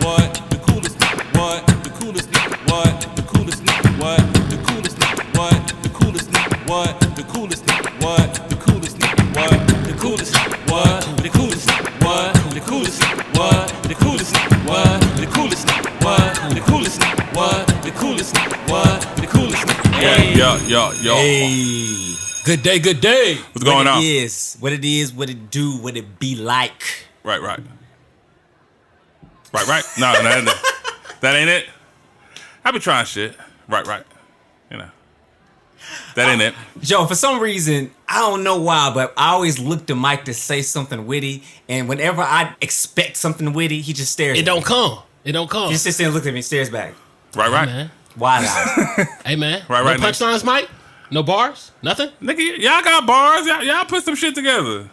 what? The coolest nigga, what? The coolest nigga, what? The coolest nigga, what? The coolest nigga, what? The coolest nigga, what? The coolest nigga, what? The coolest nigga, what? The coolest nigga, what? The coolest nigga, what? The coolest nigga, what? The coolest nigga, what? The coolest nigga, what? The coolest nigga, what? The coolest nigga, what? The coolest nigga. Yo. Hey. Good day, good day. What's going on? What it is, what it do, what it be like. Right. No, that ain't it. I be trying shit. Right. You know. That ain't it. Joe, for some reason, I don't know why, but I always look to Mike to say something witty, and whenever I expect something witty, he just stares. It don't come. He just sits there and looks at me, stares back. Right. Hey, man. Wide eyed. Hey, man. Right. No punchlines, Mike? No bars? Nothing? Nigga, y'all got bars. Y'all put some shit together.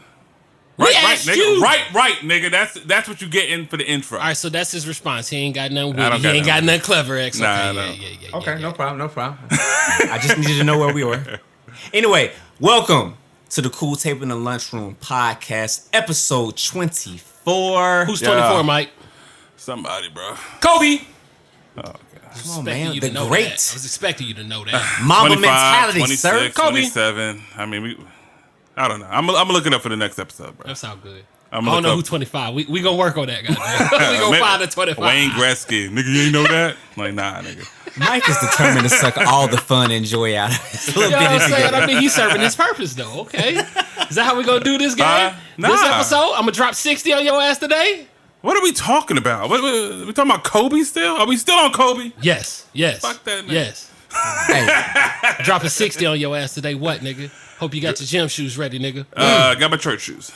Right, nigga. You. Right, nigga. That's what you get in for the intro. All right, so that's his response. He ain't got nothing I witty. don't He ain't got got nothing clever, X. Nah, Okay, no. yeah. Okay, no problem. I just needed to know where we were. Anyway, welcome to the Cool Table in the Lunchroom podcast, episode 24. Who's 24, Mike? Somebody, bro. Kobe. Oh, okay. Come on, man. You The to know great. that. I was expecting you to know that. Mamba 25, mentality, 26, sir. Kobe. 27. I mean, I don't know. I'm gonna look it up for the next episode, bro. That's all good. I I'm don't know look who up- 25. We gonna work on that, guys. We gonna find a 25. Wayne Gretzky. Nigga, you ain't know that? Like, nah, nigga. Mike is determined to suck all the fun and joy out of this little You know bit what I'm of saying? together. I mean, he's serving his purpose, though. Okay, is that how we gonna do this game? Nah. This episode, I'm gonna drop 60 on your ass today. What are we talking about? We talking about Kobe still? Are we still on Kobe? Yes. Fuck that nigga. Yes. Hey, Dropping 60 on your ass today. What, nigga? Hope you got your gym shoes ready, nigga. Got my church shoes.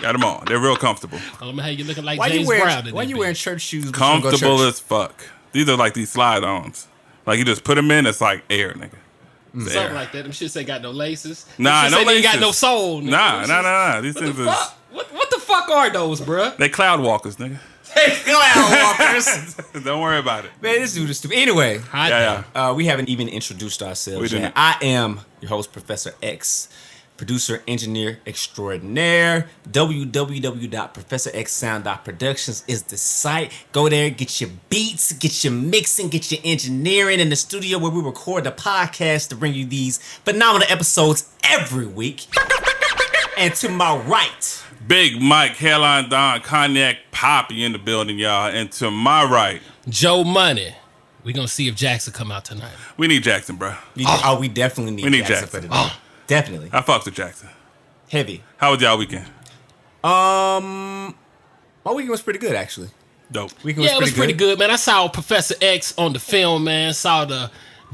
Got them on. They're real comfortable. Let me have you looking like why James you wearing, Brown. why you wearing church shoes? before you go to Comfortable church? as fuck. These are like these slide-ons. Like you just put them in, it's like air, nigga. It's Something air. like that. Them shits ain't got no laces. Nah, Them no shits ain't laces. got no soul. Nigga. Nah. These What things the is fuck? What the fuck are those, bruh? they cloud walkers, nigga. Hey, clown walkers. Don't worry about it. Man, this dude is stupid. Anyway, Yeah. we haven't even introduced ourselves We yet. didn't. I am your host, Professor X, producer, engineer extraordinaire. www.professorxsound.productions is the site. Go there, get your beats, get your mixing, get your engineering in the studio where we record the podcast to bring you these phenomenal episodes every week. And to my right, Big Mike, Hairline Don, Cognac Poppy in the building, y'all. And to my right, Joe Money. We gonna see if Jackson come out tonight. we need Jackson, bro. we definitely need, We need Jackson Jackson. for today. Definitely. I fucked with Jackson. Heavy. How was y'all weekend? My weekend was pretty good, actually. Dope. Weekend Yeah, it was pretty good, man. I saw Professor X on the film, man. Saw the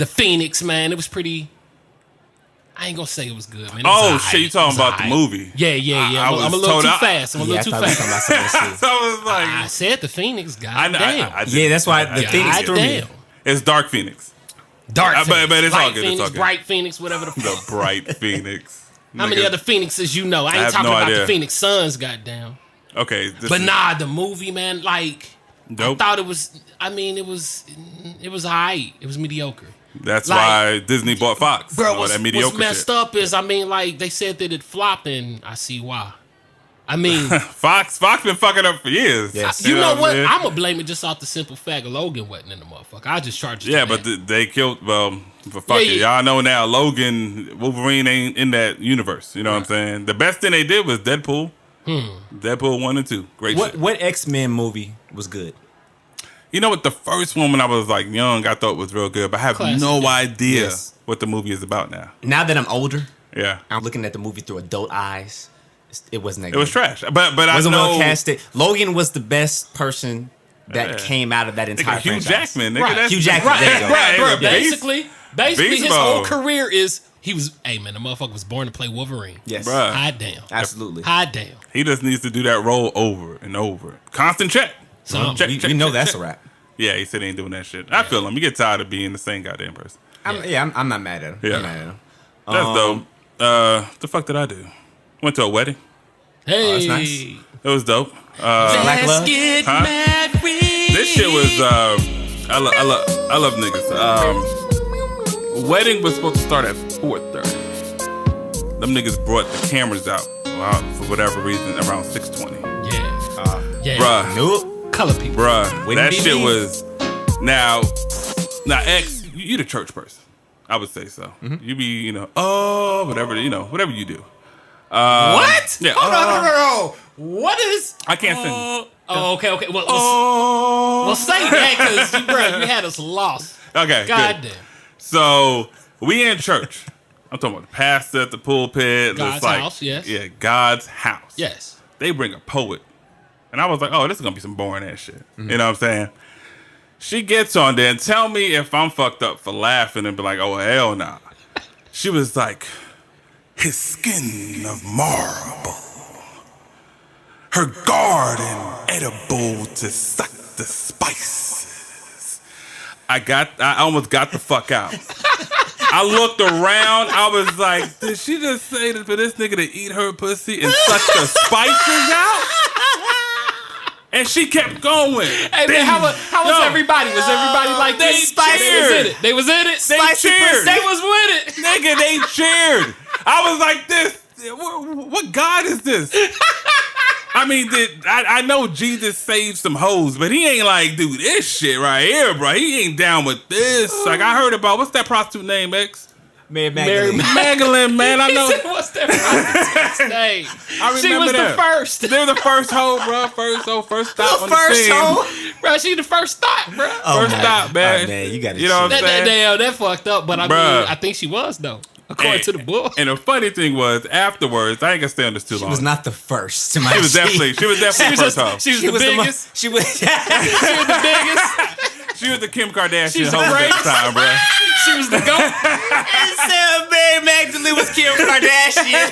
Phoenix, man. It was pretty. I ain't gonna say it was good, man. It was Oh, alright. shit, you It talking was about the alright. movie. Yeah. I I'm was a little told too I- fast. I'm a Yeah, little I too thought we were talking about fast. something else. So I was like, I said the Phoenix, I goddamn. did. Yeah, that's why the I Phoenix did. threw me. Goddamn. It's Dark Phoenix. Dark Phoenix, but it's all Light good, it's Phoenix, all good. Bright Phoenix, whatever the The fuck. Bright Phoenix. How many Nigga. other Phoenixes you know? I ain't have talking no about idea. the Phoenix Suns, goddamn. Okay. This But is nah, the movie, man, like Dope. I thought it was. I mean, it was alright. It was mediocre. That's like- why Disney bought Fox. Bro, All what's that mediocre messed shit. up is, I mean, like they said that it flopped, and I see why. I mean, Fox been fucking up for years. Yes. you know what? I'm I'm gonna blame it just off the simple fact Logan wasn't in the motherfucker. I just charge it. Yeah, to but that. they killed. Well, for fuck Yeah, it, yeah. y'all know now. Wolverine ain't in that universe. You know what I'm saying? The best thing they did was Deadpool. Deadpool 1 and 2, great shit. What X-Men movie was good? You know what? The first one when I was like young, I thought was real good, but I have Classic. no idea Yes. what the movie is about now. Now that I'm older, Yeah, I'm looking at the movie through adult eyes. It wasn't that it good. was trash. But I Wasn't know well casted. Logan was the best person that Yeah. came out of that entire nigga, Hugh franchise. Jackman. Nigga, Right. that's, Hugh Jackman, right, there you go. right, bro. Yeah, Basically, Beast his whole mode. career is he was. Hey man, the motherfucker was born to play Wolverine. Yes, Bruh. Hot damn. absolutely. Hot damn. He just needs to do that role over and over. Constant check. Something. We know that's a wrap. Yeah, he said he ain't doing that shit. I feel him. You get tired of being the same goddamn person. I'm not mad at him. Yeah. I'm mad at him. That's dope. The fuck did I do? Went to a wedding. Hey. that's nice. It was dope. Black love. get Huh? married. This shit was. I love niggas. Wedding was supposed to start at 4:30. Them niggas brought the cameras out for whatever reason around 6:20. Yeah. Yeah. Bruh. Nope. color people. Bruh, Wouldn't that be shit me. was now X, you the church person. I would say so. You be, whatever you do. What? Yeah. Hold on, no. What is? I can't sing. Oh, okay. Well, say that because you had us lost. Okay. God good. damn. So we in church. I'm talking about the pastor at the pulpit. God's It's like, house, yes. Yeah, God's house. Yes. They bring a poet. And I was like, oh, this is going to be some boring ass shit. You know what I'm saying? She gets on there and tell me if I'm fucked up for laughing and be like, oh, hell nah. She was like, his skin of marble, her garden edible to suck the spices. I almost got the fuck out. I looked around. I was like, did she just say that for this nigga to eat her pussy and suck the spices out? And she kept going. Hey, man, how was everybody? Was everybody like They this? cheered. They was in it. They cheered. They was with it. Nigga, they cheered. I was like, this. What God is this? I mean, I know Jesus saved some hoes, but he ain't like, do this shit right here, bro. He ain't down with this. Like, I heard about, what's that prostitute name, X? Mary Mary Magdalene. Magdalene, man. I know. He said, what's that prostitute's name? I remember She was that. the first. They're the first hoe, bro. First stop on the First scene. hoe. Bro, she the first stop, bro. First stop, man. Oh, man, you got You know what I'm saying? That fucked up, but I mean, Bruh. I think she was, though. According to the book. And the funny thing was, afterwards, I ain't gonna stay on this too long. She was not the first. To my She was definitely the first hoe. She was the biggest. She was. She was the biggest. She was the Kim Kardashian She's the hoe at greatest. the time, bro. She was the goat. It said Mary Magdalene was Kim Kardashian.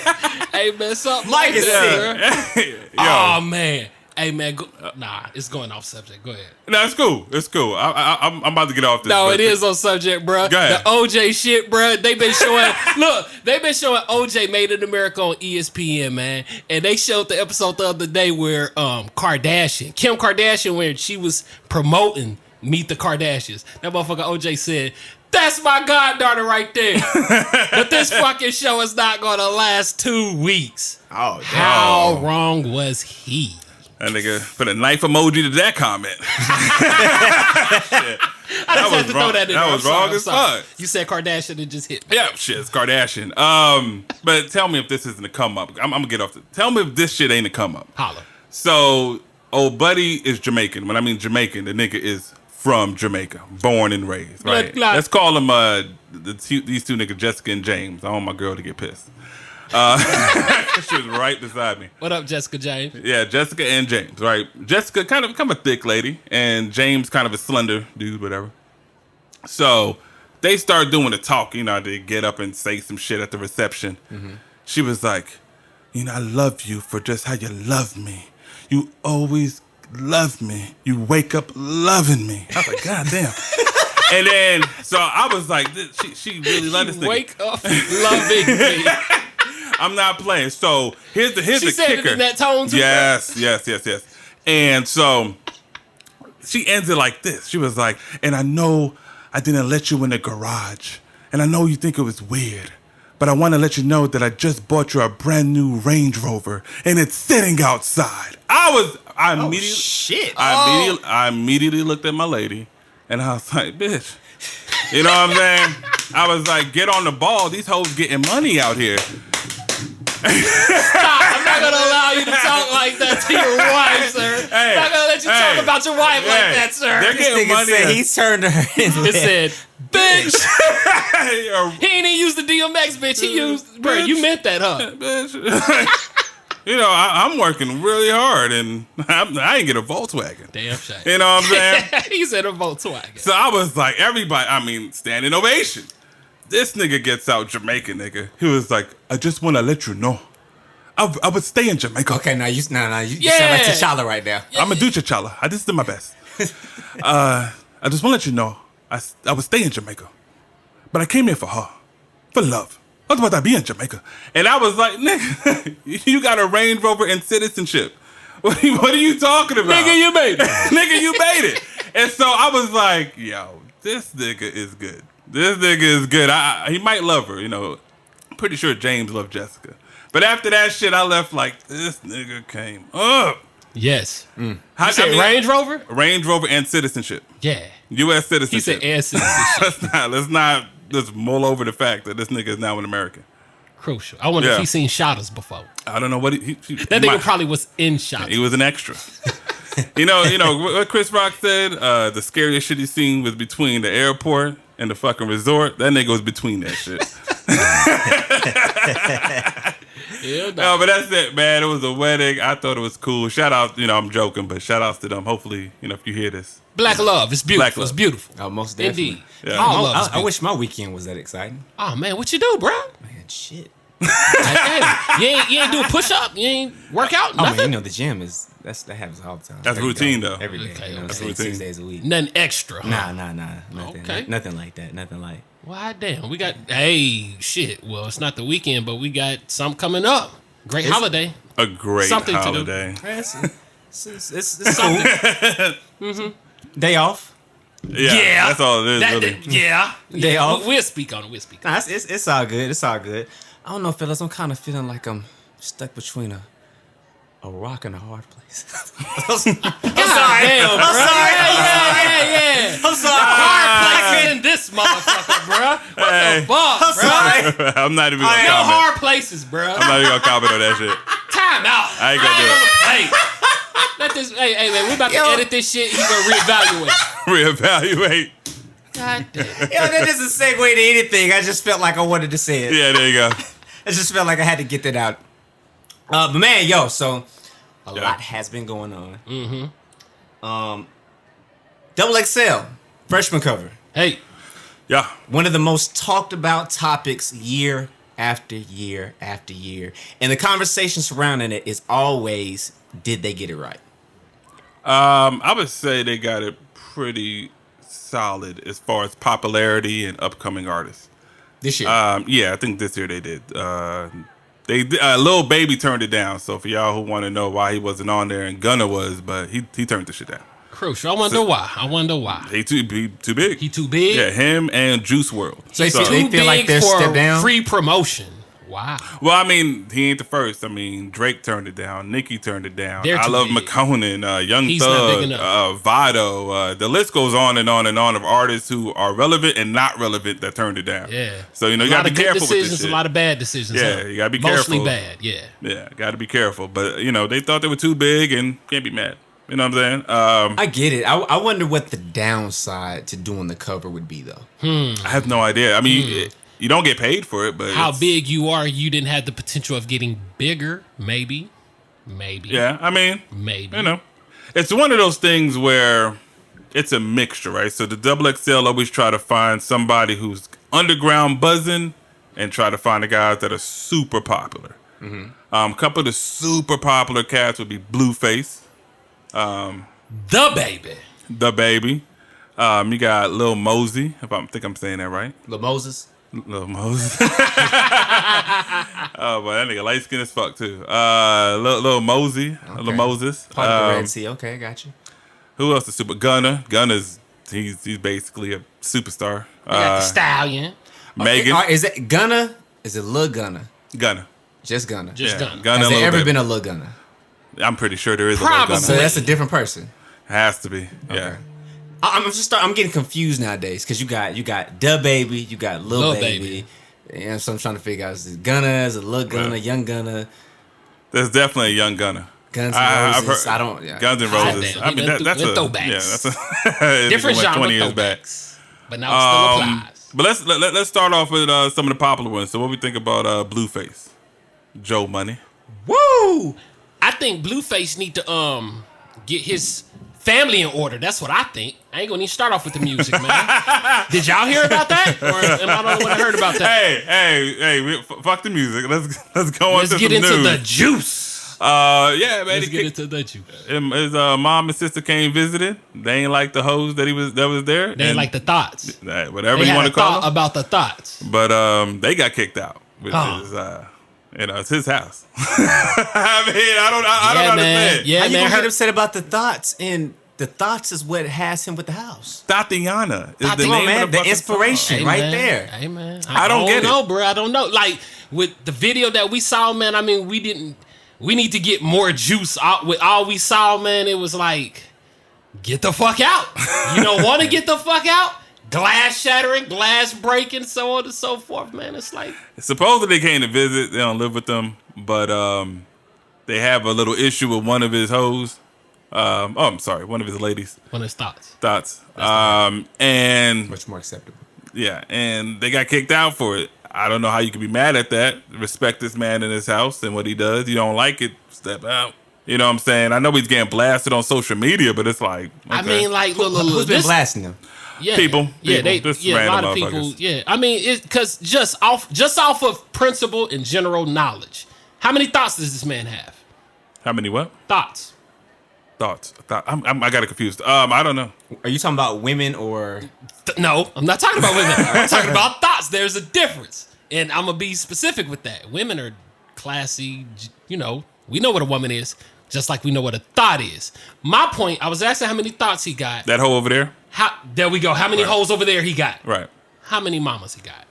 Hey, man, something Like like it that, said. Yo. Oh, man. Hey, man, nah, it's going off subject. Go ahead. No, it's cool. It's cool. I'm about to get off this. No, but- it is on subject, bro. Go ahead. The OJ shit, bro. They've been showing. Look, they've been showing OJ Made in America on ESPN, man. And they showed the episode the other day where Kim Kardashian, where she was promoting Meet the Kardashians. That motherfucker OJ said, "That's my goddaughter right there." But this fucking show is not gonna last 2 weeks. Oh, damn. How wrong was he? That nigga put a knife emoji to that comment. I just had to wrong. throw that in. That there. was I'm wrong sorry, as I'm sorry. fuck. You said Kardashian and just hit me. Yeah, shit, it's Kardashian. But tell me if this isn't a come up. I'm gonna get off. Tell me if this shit ain't a come up. Holla. So, old buddy is Jamaican. When I mean Jamaican, the nigga is from Jamaica, born and raised. Right. Blood. Let's call them these two niggas, Jessica and James. I want my girl to get pissed. She was right beside me. What up, Jessica James? Yeah, Jessica and James, right? Jessica kind of a thick lady, and James kind of a slender dude, whatever. So they start doing the talk, they get up and say some shit at the reception. Mm-hmm. She was like, I love you for just how you love me. You always love me. You wake up loving me. I was like, God damn. And then, so I was like, she really loved this nigga. Wake up loving me. I'm not playing. So here's the She said kicker. it in that tone too. Yes. And so she ends it like this. She was like, and I know I didn't let you in the garage. And I know you think it was weird. But I want to let you know that I just bought you a brand new Range Rover. And it's sitting outside. I immediately looked at my lady. And I was like, bitch. You know what I'm saying? I was like, get on the ball. These hoes getting money out here. Stop. I'm not going to allow you to talk like that to your wife, sir. I'm not going to let you talk about your wife like that, sir. They're getting money. He turned to her and It said, bitch. He ain't even used the DMX, bitch. He used, bro, you meant that, huh? Bitch. I'm working really hard, and I ain't get a Volkswagen. Damn shame. You know what I'm saying? He said a Volkswagen. So I was like, everybody, standing ovation. This nigga gets out, Jamaican nigga. He was like, I just want to let you know. I would stay in Jamaica. Okay, now you sound like T'Challa right now. I'm going to do T'Challa. I just did my best. I just want to let you know, I would stay in Jamaica. But I came here for her. For love. What about I be in Jamaica? And I was like, nigga, you got a Range Rover and citizenship. What are you talking about? Nigga, you made it. Nigga, you made it. And so I was like, yo, this nigga is good. This nigga is good. He might love her, I'm pretty sure James loved Jessica. But after that shit, I left like, this nigga came up. Yes. How, You said Range Rover? Range Rover and citizenship. Yeah. U.S. He citizenship. said and citizenship. let's not just mull over the fact that this nigga is now an American. Crucial. I wonder Yeah. if he's seen Shotters before. I don't know what he That nigga probably was in Shotters. He was an extra. you know what Chris Rock said? The scariest shit he seen was between the airport and the fucking resort. That nigga was between that shit. Yeah, No, but that's it, man. It was a wedding. I thought it was cool. Shout out, I'm joking, but shout outs to them. Hopefully, if you hear this. Black love. It's beautiful. Black love. It's beautiful. Oh, most definitely. Indeed. Yeah. All love is I beautiful. wish my weekend was that exciting. Oh, man. What you do, bro? Man, shit. Hey, you ain't do a push-up? You ain't work out? Oh, Nothing? man, the gym that happens all the time. That's Every routine, day. though. Every day. Okay, You know what I'm That's saying? routine. 6 days a week. Nothing extra. Huh? Nah. Nothing. Okay. Nothing like that. Nothing like. Why, damn. We got, hey, shit. Well, it's not the weekend, but we got something coming up. Great holiday. A great Something to do. holiday. It's cool. Day off. Yeah, that's all it is. really. Yeah. Day off. We'll speak on it. We'll speak on it. Nah, it's all good. It's all good. I don't know, fellas. I'm kind of feeling like I'm stuck between a rock and a hard place. I'm sorry. Damn, bro. I'm sorry. Yeah. I'm sorry. Hard places in this motherfucker, bro. What the fuck, I'm bro? sorry. I'm not even gonna No comment. hard places, bro. I'm not even gonna comment on that shit. Time out. I ain't gonna do it. Hey, let this. Hey, man, we about to edit this shit. He gonna reevaluate. Reevaluate. God damn. Yo, that doesn't segue to anything. I just felt like I wanted to say it. Yeah, there you go. I just felt like I had to get that out. But man, so a Yeah. lot has been going on. XXL Freshman cover. Hey, Yeah. One of the most talked about topics year after year after year. And the conversation surrounding it is always, did they get it right? I would say they got it pretty solid as far as popularity and upcoming artists. This year. Yeah, I think this year they did. Lil Baby turned it down. So for y'all who want to know why he wasn't on there and Gunna was, but he turned the shit down. crucial. I wonder why. He too big. He too big? Yeah, him and Juice WRLD. So Too they feel like big they're for stepped down? free promotion. Wow. Well, I mean, he ain't the first. I mean, Drake turned it down. Nicki turned it down. They're I too Love big. McConan, Young He's not big Thug, enough. Vado. The list goes on and on and on of artists who are relevant and not relevant that turned it down. Yeah. So, you a gotta lot be of good careful with this decisions, shit. a lot of bad decisions. Yeah, huh? you gotta be Mostly careful. bad, yeah. Yeah, gotta be careful. But, they thought they were too big and can't be mad. You know what I'm saying? I get it. I wonder what the downside to doing the cover would be, though. I have no idea. I mean, you don't get paid for it, but How it's- big you are, you didn't have the potential of getting bigger. Maybe. Yeah, I mean, Maybe. it's one of those things where it's a mixture, right? So the XXL always try to find somebody who's underground buzzing and try to find the guys that are super popular. A couple of the super popular cats would be Blueface, The baby. The Baby. You got Lil Mosey, if I think I'm saying that right. Lil Moses. Lil Moses. Oh, boy, that nigga light skin as fuck too. Lil Mosey, Lil Moses. Part of the Red Sea. Okay, got you. Who else is super? Gunna's he's basically a superstar. I got the stallion. Megan, Is it Gunna? Is it Lil Gunna? Gunna. Just Gunna. Just Yeah, done. Gunna. Has a there little ever bit. been a Lil Gunna? I'm pretty sure there is a Probably. Lil So Gunna. that's a different person. Has to be. Yeah. Okay. I'm getting confused nowadays because you got Da Baby, you got Lil Lil Baby. And so I'm trying to figure out is it Gunna, is it Lil Gunna, Yeah. Young Gunna, There's definitely a young Gunna. Guns N' I've Roses. heard- I don't. Yeah. Guns N' God Roses. damn, I mean, that's a throwbacks. yeah, that's a Different it went genre 20 years back. throwbacks. But now it still applies. But let's start off with some of the popular ones. So what we think about Blueface, Joe Money. Woo! I think Blueface need to get his family in order. That's what I think. I ain't gonna even start off with the music, man. Did y'all hear about that? Or am I the only one that heard about that? Hey, fuck the music. Let's go Let's on to get some into news. the juice. Yeah, man. Let's get into the juice. His mom and sister came visited. They ain't like the hoes that was there. They ain't like the thoughts. Whatever They you had want a to call thought them. about the thoughts. But they got kicked out, which is it's his house. I mean, I don't understand. Yeah, How you man. gonna get upset about the thoughts? And the thoughts is what has him with the house. Tatiana is the Come on, name man. of the The fucking inspiration. song. right man. there. Hey, man. I don't get it. know, bro. I don't know. Like, with the video that we saw, man, I mean, we we need to get more juice out. With all we saw, man, it was like, get the fuck out. You don't want to get the fuck out? Glass shattering, glass breaking, so on and so forth, man. It's like, Supposedly they came to visit. They don't live with them, but they have a little issue with one of his hoes. I'm sorry, one of his ladies. one of his thoughts. And Much more acceptable. yeah, and they got kicked out for it. I don't know how you can be mad at that. Respect this man in his house and what he does. You don't like it, step out. You know what I'm saying? I know he's getting blasted on social media, but it's like, okay. I mean, like, look, Who's been blasting him? yeah, people, yeah, just a lot random of people, motherfuckers. yeah. I mean, it because just off of principle and general knowledge, how many thoughts does this man have? How many what? Thoughts. I got it confused. I don't know. Are you talking about women or? No, I'm not talking about women. I'm talking about thoughts. There's a difference, and I'm gonna be specific with that. Women are classy. You know, we know what a woman is, just like we know what a thought is. My point, I was asking how many thoughts he got. That hoe over there? There we go. How many Right. hoes over there he got? Right. How many mamas he got?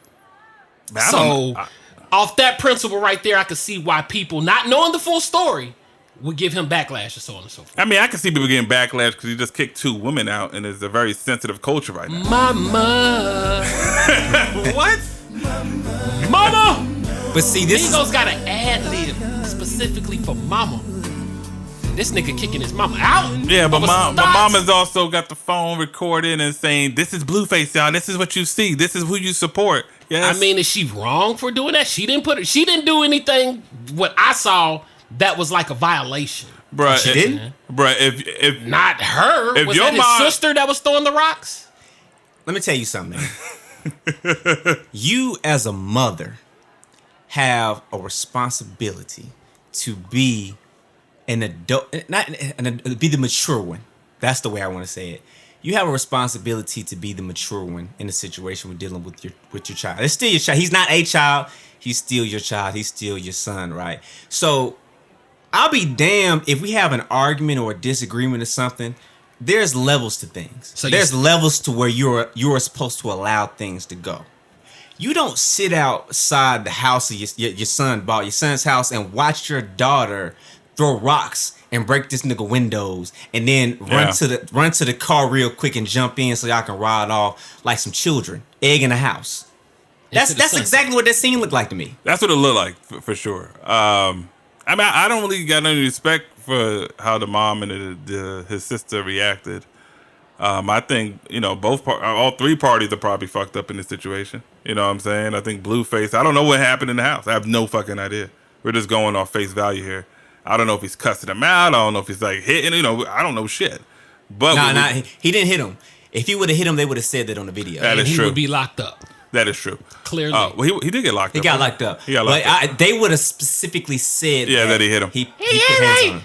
Man, I don't So, know. off that principle right there, I could see why people, not knowing the full story, would give him backlash or so on and so forth. I mean, I can see people getting backlash because he just kicked 2 women out, and it's a very sensitive culture right now. Mama. What? Mama! But see, this is Migos got an ad lib specifically for mama. This nigga kicking his mama out. Yeah, but over some my thoughts. mama's also got the phone recording and saying, "This is Blueface, y'all. This is what you see. This is who you support." Yes. I mean, is she wrong for doing that? She didn't do anything. What I saw that was like a violation. bruh, She didn't? Bruh, if Not her. If Was your that his mom- sister that was throwing the rocks? let me tell you something, man. You as a mother have a responsibility to be an adult, be the mature one. That's the way I want to say it. You have a responsibility to be the mature one in the situation we're dealing with your child. It's still your child. He's not a child. He's still your child. He's still your son, right? So I'll be damned if we have an argument or a disagreement or something. There's levels to things. So there's levels to where you're supposed to allow things to go. You don't sit outside the house of your son's house, and watch your daughter throw rocks and break this nigga windows, and then run to the car real quick and jump in so y'all can ride off like some children, egging the house. That's sunset. exactly what that scene looked like to me. that's what it looked like for sure. I mean, I don't really got any respect for how the mom and his sister reacted. I think, all 3 parties are probably fucked up in this situation. You know what I'm saying? I think Blueface, I don't know what happened in the house. I have no fucking idea. We're just going off face value here. I don't know if he's cussing him out. I don't know if he's like hitting, I don't know shit. But He didn't hit him. If he would have hit him, they would have said that on the video. That is He true. would be locked up. That is true. Clearly. Well, he did get locked He up. got locked up. He got locked but up. they would have specifically said That he hit him. He put hands on him.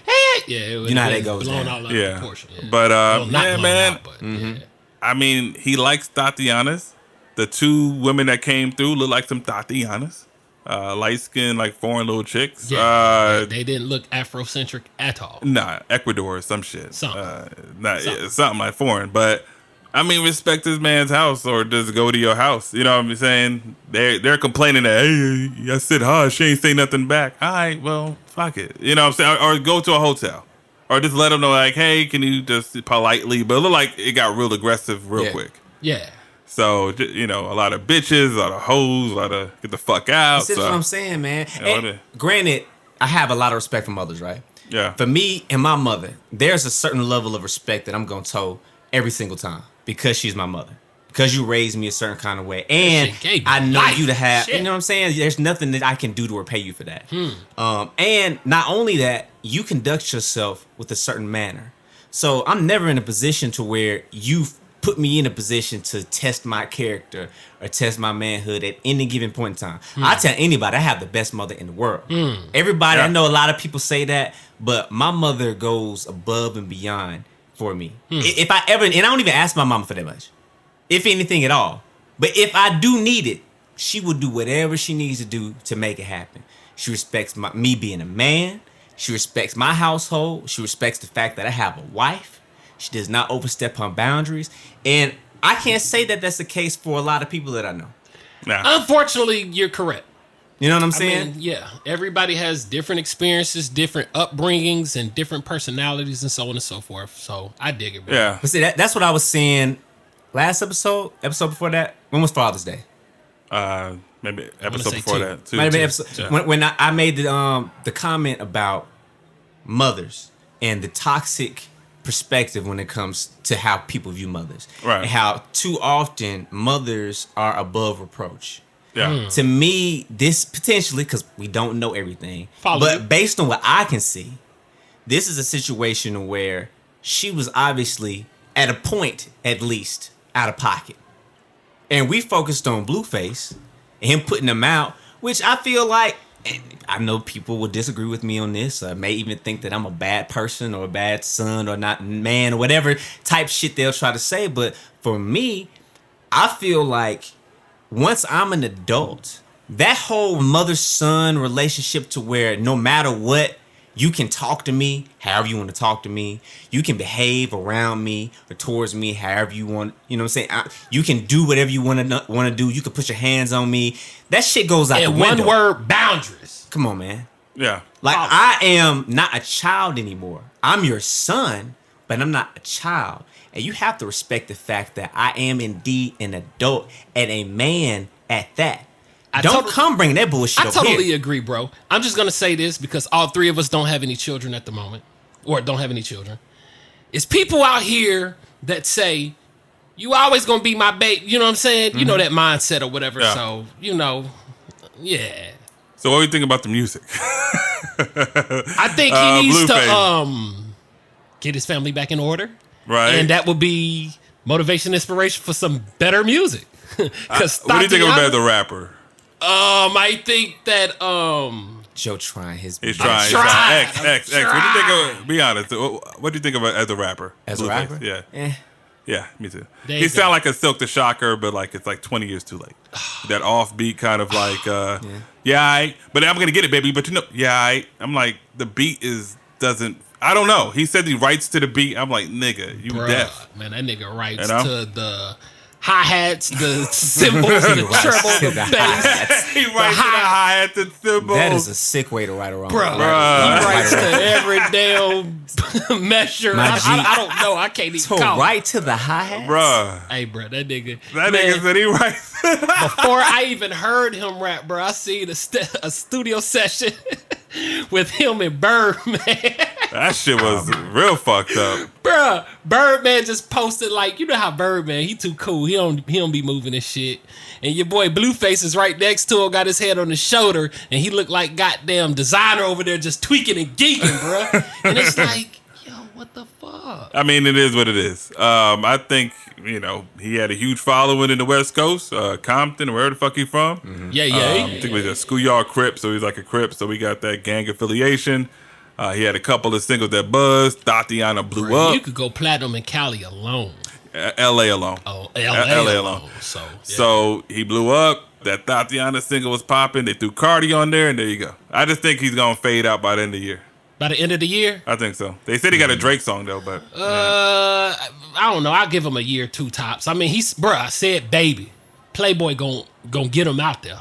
Yeah, it was You know how that goes blown down. out Yeah. proportion. Yeah. But, Well, not yeah, blown man. out, but, yeah. I mean, he likes Tatianas. The 2 women that came through look like some Tatianas. Light skinned, like foreign little chicks. Yeah, they didn't look Afrocentric at all. Nah, Ecuador or some shit. Something. Something like foreign. But I mean, respect this man's house, or just go to your house. You know what I'm saying? They're complaining that, hey, I said hi, she ain't say nothing back. All right, well, fuck it. You know what I'm saying? Or go to a hotel, or just let them know, like, hey, can you just politely? But it looked like it got real aggressive real quick. Yeah. So, a lot of bitches, a lot of hoes, a lot of get the fuck out. That's So, what I'm saying, man. Yeah, And granted, I have a lot of respect for mothers, right? yeah. For me and my mother, there's a certain level of respect that I'm gonna toe every single time because she's my mother. Because you raised me a certain kind of way, and shit gave you I know life. you to have. Shit. You know what I'm saying? There's nothing that I can do to repay you for that. And not only that, you conduct yourself with a certain manner. So I'm never in a position to where you've put me in a position to test my character or test my manhood at any given point in time. I tell anybody I have the best mother in the world. Everybody, Yeah. I know a lot of people say that, but my mother goes above and beyond for me. If I ever, and I don't even ask my mama for that much, if anything at all. But if I do need it, she will do whatever she needs to do to make it happen. She respects me being a man. She respects my household. She respects the fact that I have a wife. She does not overstep her boundaries. And I can't say that that's the case for a lot of people that I know. Nah. Unfortunately, you're correct. You know what I'm I saying? mean, yeah, everybody has different experiences, different upbringings, and different personalities, and so on and so forth. So I dig it, bro. Yeah. But see, that's what I was saying last episode before that. When was Father's Day? Maybe episode say before two. that too. Might have been too. episode Yeah. when I made the comment about mothers and the toxic perspective when it comes to how people view mothers, Right. and how too often mothers are above reproach. Yeah. To me, this potentially, because we don't know everything, Follow but you. based on what I can see, this is a situation where she was obviously at a point, at least, out of pocket. And we focused on Blueface and him putting them out, which I feel like, and I know people will disagree with me on this, or may even think that I'm a bad person or a bad son or not man or whatever type shit they'll try to say. But for me, I feel like once I'm an adult, that whole mother-son relationship to where no matter what, you can talk to me however you want to talk to me. You can behave around me or towards me however you want. You know what I'm saying? You can do whatever you want to do. You can put your hands on me. That shit goes out And the window. one word, boundaries. Come on, man. Yeah. Like, I am not a child anymore. I'm your son, but I'm not a child. And you have to respect the fact that I am indeed an adult and a man at that. Don't come bring that bullshit I up totally here. agree, bro. I'm just gonna say this because all three of us don't have any children at the moment, or don't have any children. It's people out here that say, "You always gonna be my baby." You know what I'm saying? You know that mindset or whatever. Yeah. So yeah. So what do you think about the music? I think he needs Blueface. to get his family back in order, Right. and that would be motivation, inspiration for some better music. Because What do you think about the rapper? I think that Joe trying his He's best. trying. trying. X. What do you think of? Be honest. What do you think about as a rapper? As a Blueface? rapper? Yeah. Yeah, me too. There He you sound go. like a Silk the Shocker, but like it's like 20 years too late. That offbeat kind of like, yeah, but I'm gonna get it, baby. But I'm like the beat doesn't. I don't know. He said he writes to the beat. I'm like, nigga, you Bruh, deaf. man, that nigga writes You know? to the hi-hats, the cymbals, the writes treble, to the the bass. hi-hats. He writes to the hi-hats and cymbals. That is a sick way to write a wrong. Bruh, Right, he right, writes right. to every damn measure. My I G. don't know. I can't even So call it. right to the hi-hats? Bruh. Hey, bro, that nigga. That man, nigga said he writes. before I even heard him rap, bro, I seen a studio session with him and Birdman. That shit was real fucked up. Bruh, Birdman just posted like, you know how Birdman, he too cool. He don't be moving and shit. And your boy Blueface is right next to him, got his head on his shoulder, and he looked like goddamn designer over there just tweaking and geeking, bruh. And it's like, yo, what the fuck? I mean, it is what it is. I think, he had a huge following in the West Coast, Compton, or wherever the fuck he from. Yeah. I think he was a schoolyard Crip, so he's like a Crip, so we got that gang affiliation. He had a couple of singles that buzzed. Tatiana blew Bruh, up. you could go platinum in Cali alone. L.A. alone. Oh, LA LA alone. So, yeah. So he blew up. That Tatiana single was popping. They threw Cardi on there, and there you go. I just think he's going to fade out by the end of the year. By the end of the year, I think so. They said he got a Drake song, though, but... I don't know. I'll give him a year, 2 tops. I mean, I said baby. Playboy gon' get him out there.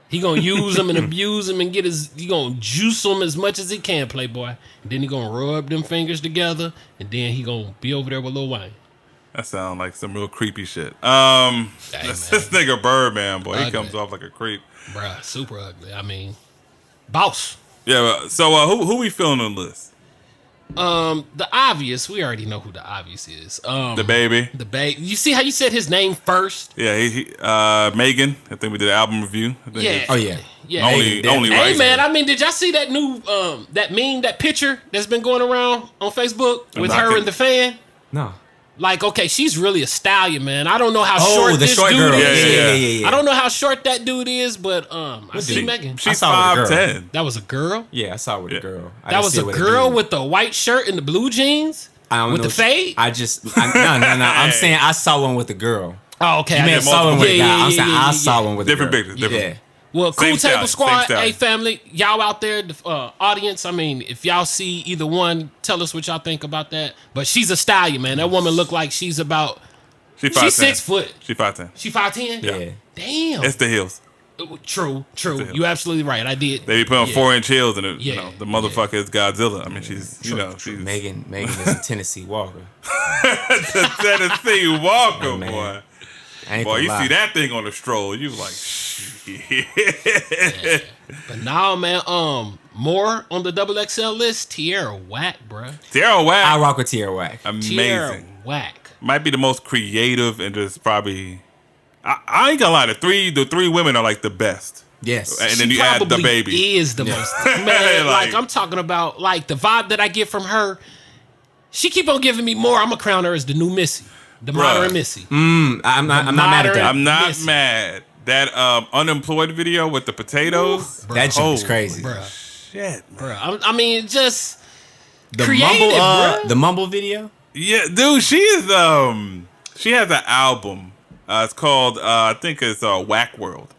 He gonna use him and abuse him and he gonna juice him as much as he can, Playboy. And then he gonna rub them fingers together, and then he gonna be over there with Lil Wayne. That sounds like some real creepy shit. man. This nigga Birdman, boy. He Ugly. comes off like a creep. Bruh, super ugly. I mean, boss. Yeah, so who we feeling on the list? The obvious, we already know who the obvious is. The baby. The babe. You see how you said his name first? Yeah, Megan. I think we did an album review. I think Yeah. it's Oh, yeah. Yeah. only Hey right. man, I mean, did y'all see that new that meme, that picture that's been going around on Facebook with not her gonna- and the fan? No. Like, okay, she's really a stallion, man. I don't know how Oh, short the this short dude girl. is. Yeah. I don't know how short that dude is, but I see She- Megan. She's saw it with a girl. 5'10". That was a girl. Yeah, I saw it with Yeah. a girl. I That didn't was see a it with girl dude. with the white shirt and the blue jeans I don't with know the fade. no. I'm saying I saw one with a girl. Oh, okay. You I may got have saw one with a yeah, guy. yeah, I'm saying yeah, I yeah, saw yeah. one with a Different girl. pictures, different. Yeah. Well, Cool Same Table style, Squad, same style. hey family, y'all out there, the audience. I mean, if y'all see either one, tell us what y'all think about that. But she's a stallion, man. That woman look like she's 5'10". 6 foot. She 5'10". She 5'10"? Yeah. Yeah. Damn. It's the heels. True. You absolutely right. I did. They be putting 4-inch heels and Yeah. the motherfucker is Godzilla. I mean, she's she's Megan is a Tennessee Walker. the Tennessee Walker, Man. boy. I ain't Boy, gonna you lie. see that thing on the stroll, you like, shit. But now, man, more on the XXL list. Tierra Whack, bruh. Tierra I Whack, rock with Tierra Whack. Tierra amazing. Whack. Might be the most creative and just probably. I ain't gonna lie, the three women are like the best. Yes. And She then you add the probably baby. is the most. Man, Like- like I'm talking about, like the vibe that I get from her. She keep on giving me more. I'm gonna crown her as the new Missy, the modern Missy. I'm not mad at that. I'm not Listen. mad. That unemployed video with the potatoes. That jump is Oh, crazy. Bruh, Shit, man. bruh. I mean, just The creative, bruh. the mumble video. Yeah, dude, she is she has an album. It's called I think it's Whack World.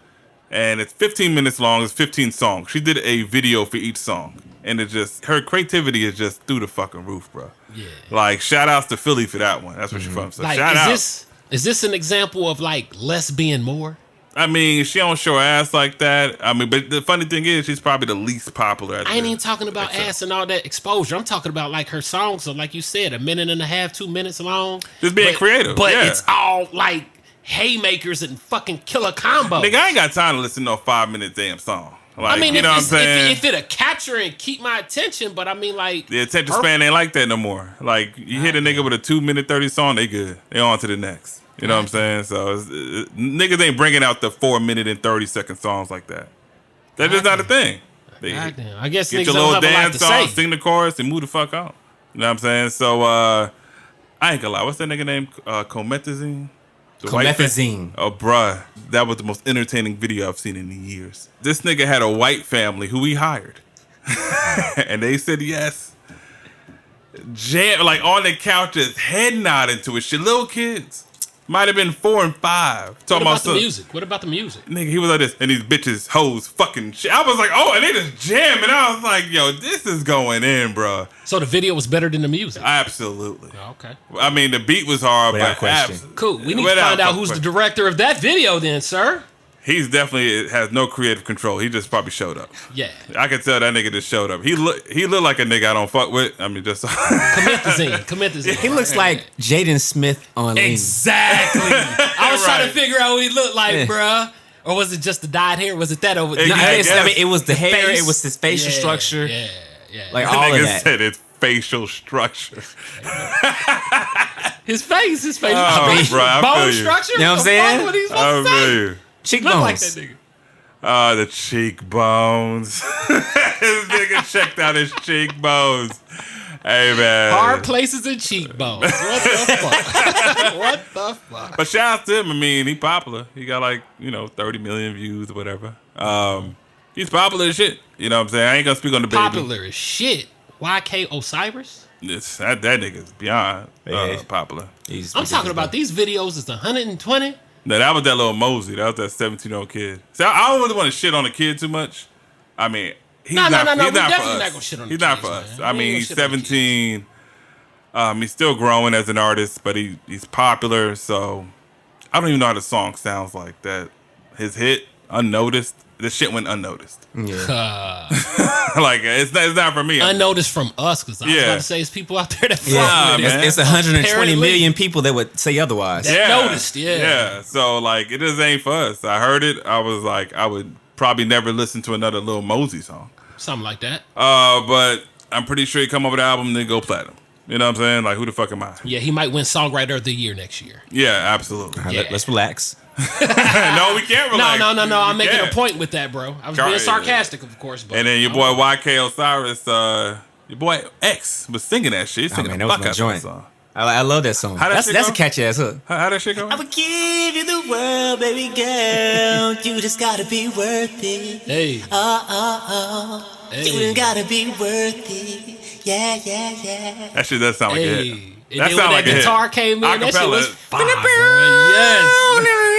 And it's 15 minutes long, it's 15 songs. She did a video for each song. And it just her creativity is just through the fucking roof, bro. Yeah. Like shout outs to Philly for that one. That's what she's from. So Like, shout out. is this an example of like less being more? I mean, she don't show her ass like that. I mean, but the funny thing is, she's probably the least popular. I ain't even talking about ass and all that exposure. I'm talking about like her songs are, like you said, 1.5 minutes, 2 minutes long. Just being creative, But yeah. it's all like haymakers and fucking killer combos. Nigga, I ain't got time to listen to a 5-minute damn song. Like, I mean, you if, know what I'm it's, saying? if it'll capture and keep my attention, but I mean, like, The attention span ain't like that no more. Like, you hit a nigga with a 2-minute 30 song, they good. They on to the next. You know what I'm saying? So, niggas ain't bringing out the 4-minute and 30-second songs like that. That's just not a thing. They goddamn, I guess get niggas your don't little have a lot dance to song, say. sing the chorus, and move the fuck on. You know what I'm saying? So, I ain't gonna lie. What's that nigga name? Comethazine? The white Comethazine. Oh, bruh. That was the most entertaining video I've seen in years. This nigga had a white family who he hired. And they said yes. Jam, like on the couches, head nodding to it. Shit, little kids. Might have been 4 and 5. What Talking about the some- music? What about the music? Nigga, he was like this, and these bitches, hoes, fucking shit. I was like, oh, and they just jamming. I was like, yo, this is going in, bro. So the video was better than the music. Absolutely. Okay, I mean, the beat was hard, Without but question. cool. We need to Without find out fucking who's the question. director of that video, then, sir. He's definitely has no creative control. He just probably showed up. Yeah, I can tell that nigga just showed up. He look like a nigga I don't fuck with. I mean, just Comethazine. He looks like Jaden Smith on Lean. Exactly. I was trying to Right. figure out what he looked like, Yeah. bruh. Or was it just the dyed hair? Was it that over? No, No, I I mean, it was the hair, face. it was his facial Yeah, structure, Yeah. like that all of nigga that. said it's facial structure. His face. Oh, bro, I Bone feel you. structure. You know what I'm saying? What he's I supposed to feel say? you. Cheekbones. Look like that nigga. The cheekbones. This nigga checked out his cheekbones. Hey, man. Hard places and cheekbones. What the fuck? What the fuck? But shout out to him. I mean, he popular. He got like, 30 million views or whatever. He's popular as shit. You know what I'm saying? I ain't gonna speak on the baby. Popular as shit. YK Osiris? That nigga's beyond Yeah. popular. I'm talking about these videos is 120. No, that was that Lil Mosey. That was that 17-year-old kid. So I don't really want to shit on the kid too much. I mean, he's No, not, we he's not for definitely us. not gonna shit on the He's not kids, for us. man. I We mean, ain't he's gonna shit on the 17. He's still growing as an artist, but he's popular. So I don't even know how the song sounds like. That his hit, Unnoticed. This shit went unnoticed. Yeah. Like it's not for me. Unnoticed from us, because I was Yeah. about to say it's people out there that fuck Yeah, with it. man. it's 120 Apparently. million people that would say otherwise. That noticed, yeah. Yeah. So like it just ain't for us. I heard it. I was like, I would probably never listen to another Lil Mosey song. Something like that. But I'm pretty sure he come up with an album and then go platinum. You know what I'm saying? Like, who the fuck am I? Yeah, he might win Songwriter of the Year next year. Yeah, absolutely. All right, Yeah. let's relax. No, we can't relax. No. I'm We making a can't. point with that, bro. I was Right. being sarcastic, of course. But And then your boy YK Osiris, your boy X was singing that shit. He's Oh, singing man, the that was fuck my out that joint. song. I love that song. How that shit That's a go? catchy ass hook. How that shit go? I would give you the world, baby girl. You just gotta be worth it. hey, You just gotta be worth it. Yeah. That shit does sound like a hey. hit. And That then sound when like that a hit. guitar came in, that shit Acapella. was fire, bro.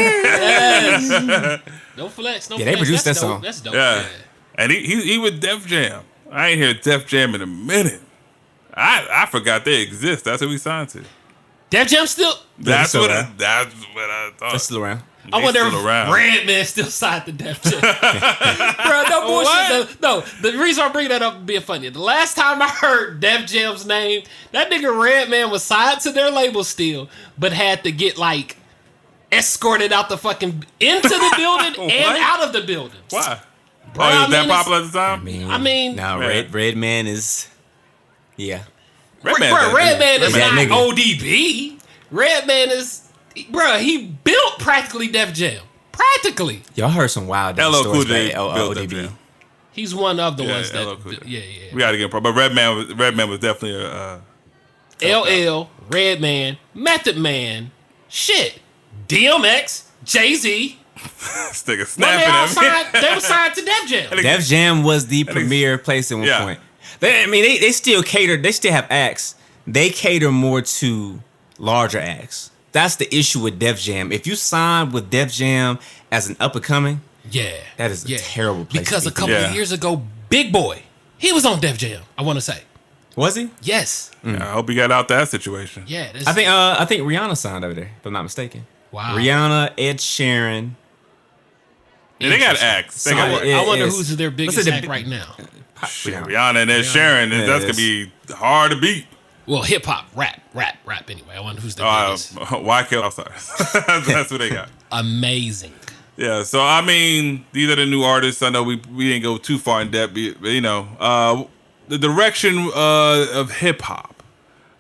Yes. No flex, no Yeah, flex. they produced That's that dope. song. That's dope. Yeah. Yeah. And he with Def Jam. I ain't hear Def Jam in a minute. I forgot they exist. That's who we signed to. Def Jam still. That's still what around. that's what I thought. That's still around. I wonder still if around. Redman still signed to Def Jam. Bro, no bullshit. No, the reason I bring that up is being funny. The last time I heard Def Jam's name, that nigga Redman was signed to their label still, but had to get like escorted out the fucking into the building and out of the building. Why? Bro, Oh, he I was that mean, popular at the time? I mean, now Yeah. Redman is, yeah. Redman, bro, Redman is That not nigga. ODB. Redman is, bro, he built practically Def Jam. Practically. Y'all heard some wild LL Cool stories J about built that ODB. jam. He's one of the ones LL that, Cool J. yeah. We got to get pro. But Redman was definitely a. LL, Redman, Method Man, shit, DMX, Jay-Z. This nigga When snapping they all at me. signed, they were signed to Def Jam. Def Jam was the premier place at one Yeah. point. They still cater. They still have acts. They cater more to larger acts. That's the issue with Def Jam. If you sign with Def Jam as an up and coming, Yeah. that is a terrible place. Because to a be. couple Yeah. of years ago, Big Boy, he was on Def Jam, I want to say. Was he? Yes. I hope he got out that situation. Yeah. This, I think Rihanna signed over there, if I'm not mistaken. Wow. Rihanna, Ed Sheeran. Yeah, they got acts. They got Solid. I wonder Yes. who's their biggest Let's say act the- right now. shit, Rihanna and Ed Sheeran. Yeah, That's going to be hard to beat. Well, hip hop, rap anyway. I wonder who's their biggest. YK. I'm sorry. That's what they got. Amazing. Yeah, so I mean, these are the new artists. I know we didn't go too far in depth, but you know, the direction of hip hop.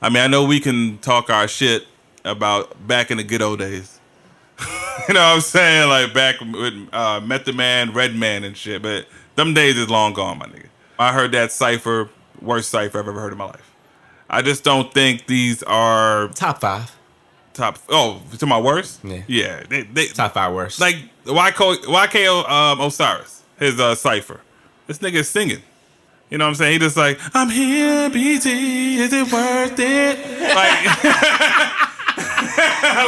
I mean, I know we can talk our shit about back in the good old days. You know what I'm saying? Like back with Method Man, Redman, and shit. But them days is long gone, my nigga. I heard that cipher, worst cipher I've ever heard in my life. I just don't think these are Top 5. top. Oh, to my worst? Yeah. Yeah, they Top 5 worst. like YK Osiris, his cipher. This nigga is singing. You know what I'm saying? He just like, I'm here, BT, is it worth it? Like,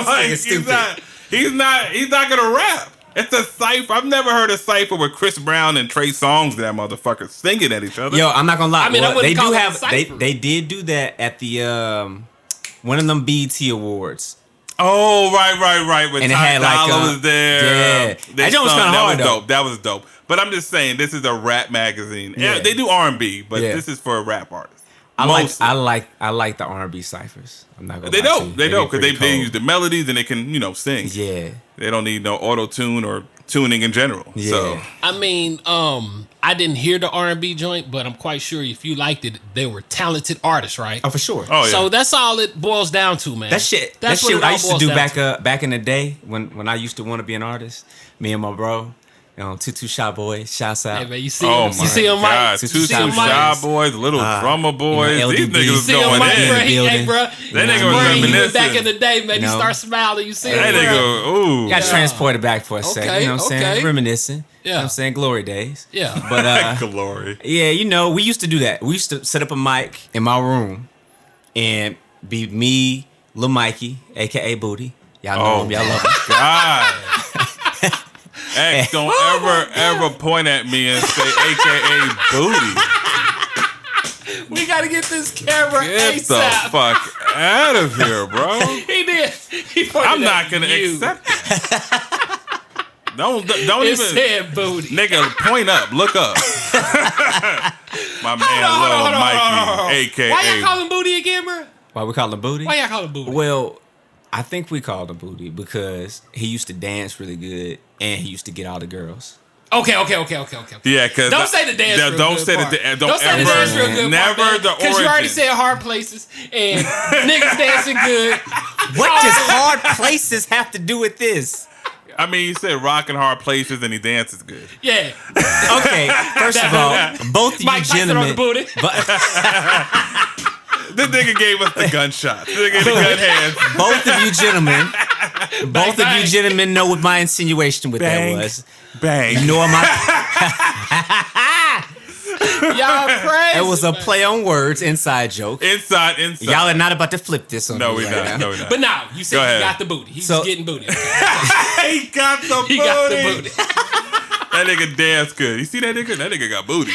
like nigga's stupid. he's not gonna rap. It's a cipher. I've never heard a cipher with Chris Brown and Trey Songz, that motherfucker, singing at each other. Yo, I'm not gonna lie. I mean, I wouldn't they call do it a have cipher. they did do that at the one of them BET awards. Oh, right. When And it Ty had, like, Dolla was there. yeah. They That joint was sung- kinda hard, was though. dope. That was dope. But I'm just saying, this is a rap magazine. Yeah, Yeah. they do R&B, but Yeah. this is for a rap artist. I Mostly. like the R&B ciphers. I'm not gonna. They lie to don't. you. They be don't because pretty they cold. use the melodies and they can sing. Yeah. They don't need no auto tune or tuning in general. Yeah. So I mean, I didn't hear the R&B joint, but I'm quite sure if you liked it, they were talented artists, right? Oh, for sure. oh yeah. So that's all it boils down to, man. That shit. That's That what shit it I all used to boils do down back in the day when I used to want to be an artist. Me and my bro, Tutu Shy Boy, shouts out. Hey, man, you see Oh him? my You see him, Mike? God. Two Two Shy Shy Boys. Boys, Little Drummer Boys. These LDB. niggas was See him, going Mike, bro? in. the building. Hey, bro. That nigga was Bro, he went reminiscing. back in the day, man. He No. starts smiling. You see him, That bro? nigga, ooh. Got transported back for a second. Okay, You know what I'm saying? okay. Reminiscing. You know Yeah. what I'm saying? Glory days. Yeah. But Glory. yeah, we used to do that. We used to set up a mic in my room and be me, Lil Mikey, aka Booty. Y'all know him, y'all love him. God. X, don't ever point at me and say AKA booty. We got to get this camera Get the ASAP. fuck out of here, bro. He did. He pointed I'm not at gonna you. accept it. Don't It even, said booty. nigga. Point up, look up. My man, Hold Lil on. Mikey, Why y'all AKA. call him booty again, bro? Why we call him Booty? Why y'all call him booty? Well, I think we called him Booty because he used to dance really good and he used to get all the girls. Okay. Yeah, because Don't say the dance. Don't, real don't good say part. the Don't say the ever. dance real good. Never the Because you already origin. said hard places and niggas dancing good. What does hard places have to do with this? I mean, you said rocking hard places and he dances good. Yeah. Okay, first of all, both of you Mike Tyson on the gentlemen, booty. This nigga gave us the gunshot. This nigga the gun hands. both of you gentlemen know what my insinuation with Bang. that was. Bang. You know what my Y'all crazy. it was a play on words, inside joke. Inside. Y'all are not about to flip this on No, me we right not. now. No, we not. But now, you said Go he ahead. got the booty. He's So- getting booty. He got the He booty. got the booty. That nigga dance good. You see that nigga? That nigga got booty.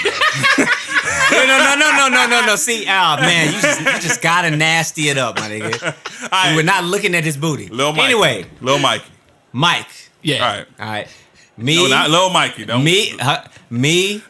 No. See, oh man, you just gotta nasty it up, my nigga. Right. We're not looking at his booty. Lil Mikey. Anyway, Lil Mikey. Mike, Yeah. All right. All right. Me, No, not Lil Mikey. Don't. me,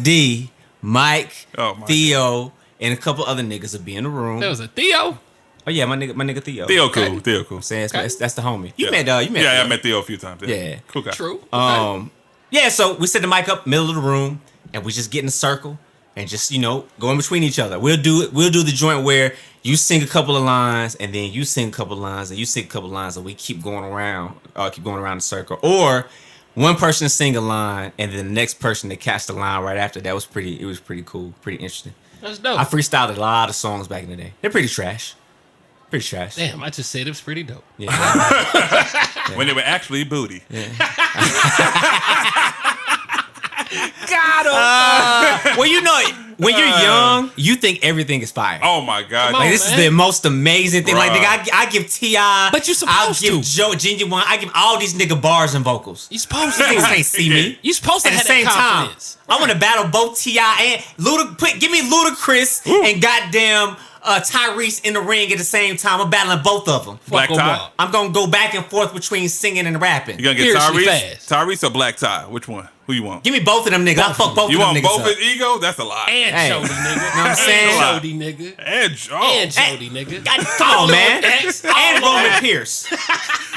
D, Mike, Oh, my Theo, and a couple other niggas will be in the room. There was a Theo. Oh yeah, my nigga Theo. Theo cool. Okay. Theo cool. Saying Okay. that's the homie. You Yeah. met Yeah, Theo. I met Theo a few times. Yeah. Cool guy. True. Okay. Yeah, so we set the mic up, middle of the room, and we just get in a circle and just, go in between each other. We'll do the joint where you sing a couple of lines and then you sing a couple of lines and you sing a couple of lines and we keep going around the circle. Or one person sing a line and then the next person to catch the line right after. It was pretty cool, pretty interesting. That's dope. I freestyled a lot of songs back in the day. They're pretty trash. Pretty trash. Damn, I just said it was pretty dope. Yeah. When they were actually booty. Got him. Well, when you're young, you think everything is fire. Oh my God. Come on, Like, this man. is the most amazing thing. Like, Bruh. nigga, I give T.I. But you I'll supposed give to. Joe, Genuine. I give all these nigga bars and vocals. You supposed Niggas to. can't see me. You supposed to At the have same that time, confidence. I want to battle both T.I. and Luda. Give me Ludacris and goddamn Tyrese in the ring at the same time. I'm battling both of them. Black Fuck 'em tie? up. I'm gonna go back and forth between singing and rapping. You gonna get Fiercely Tyrese? fast. Tyrese or Black Tie? Which one? Who you want? Give me both of them niggas. I'll fuck both You of them want niggas both up. his ego? That's a lot. And Hey. Jody, nigga. Know what I'm saying? And Jody, nigga. And Joe. And Jody, nigga. God, come on, man. X, And all Roman of Pierce.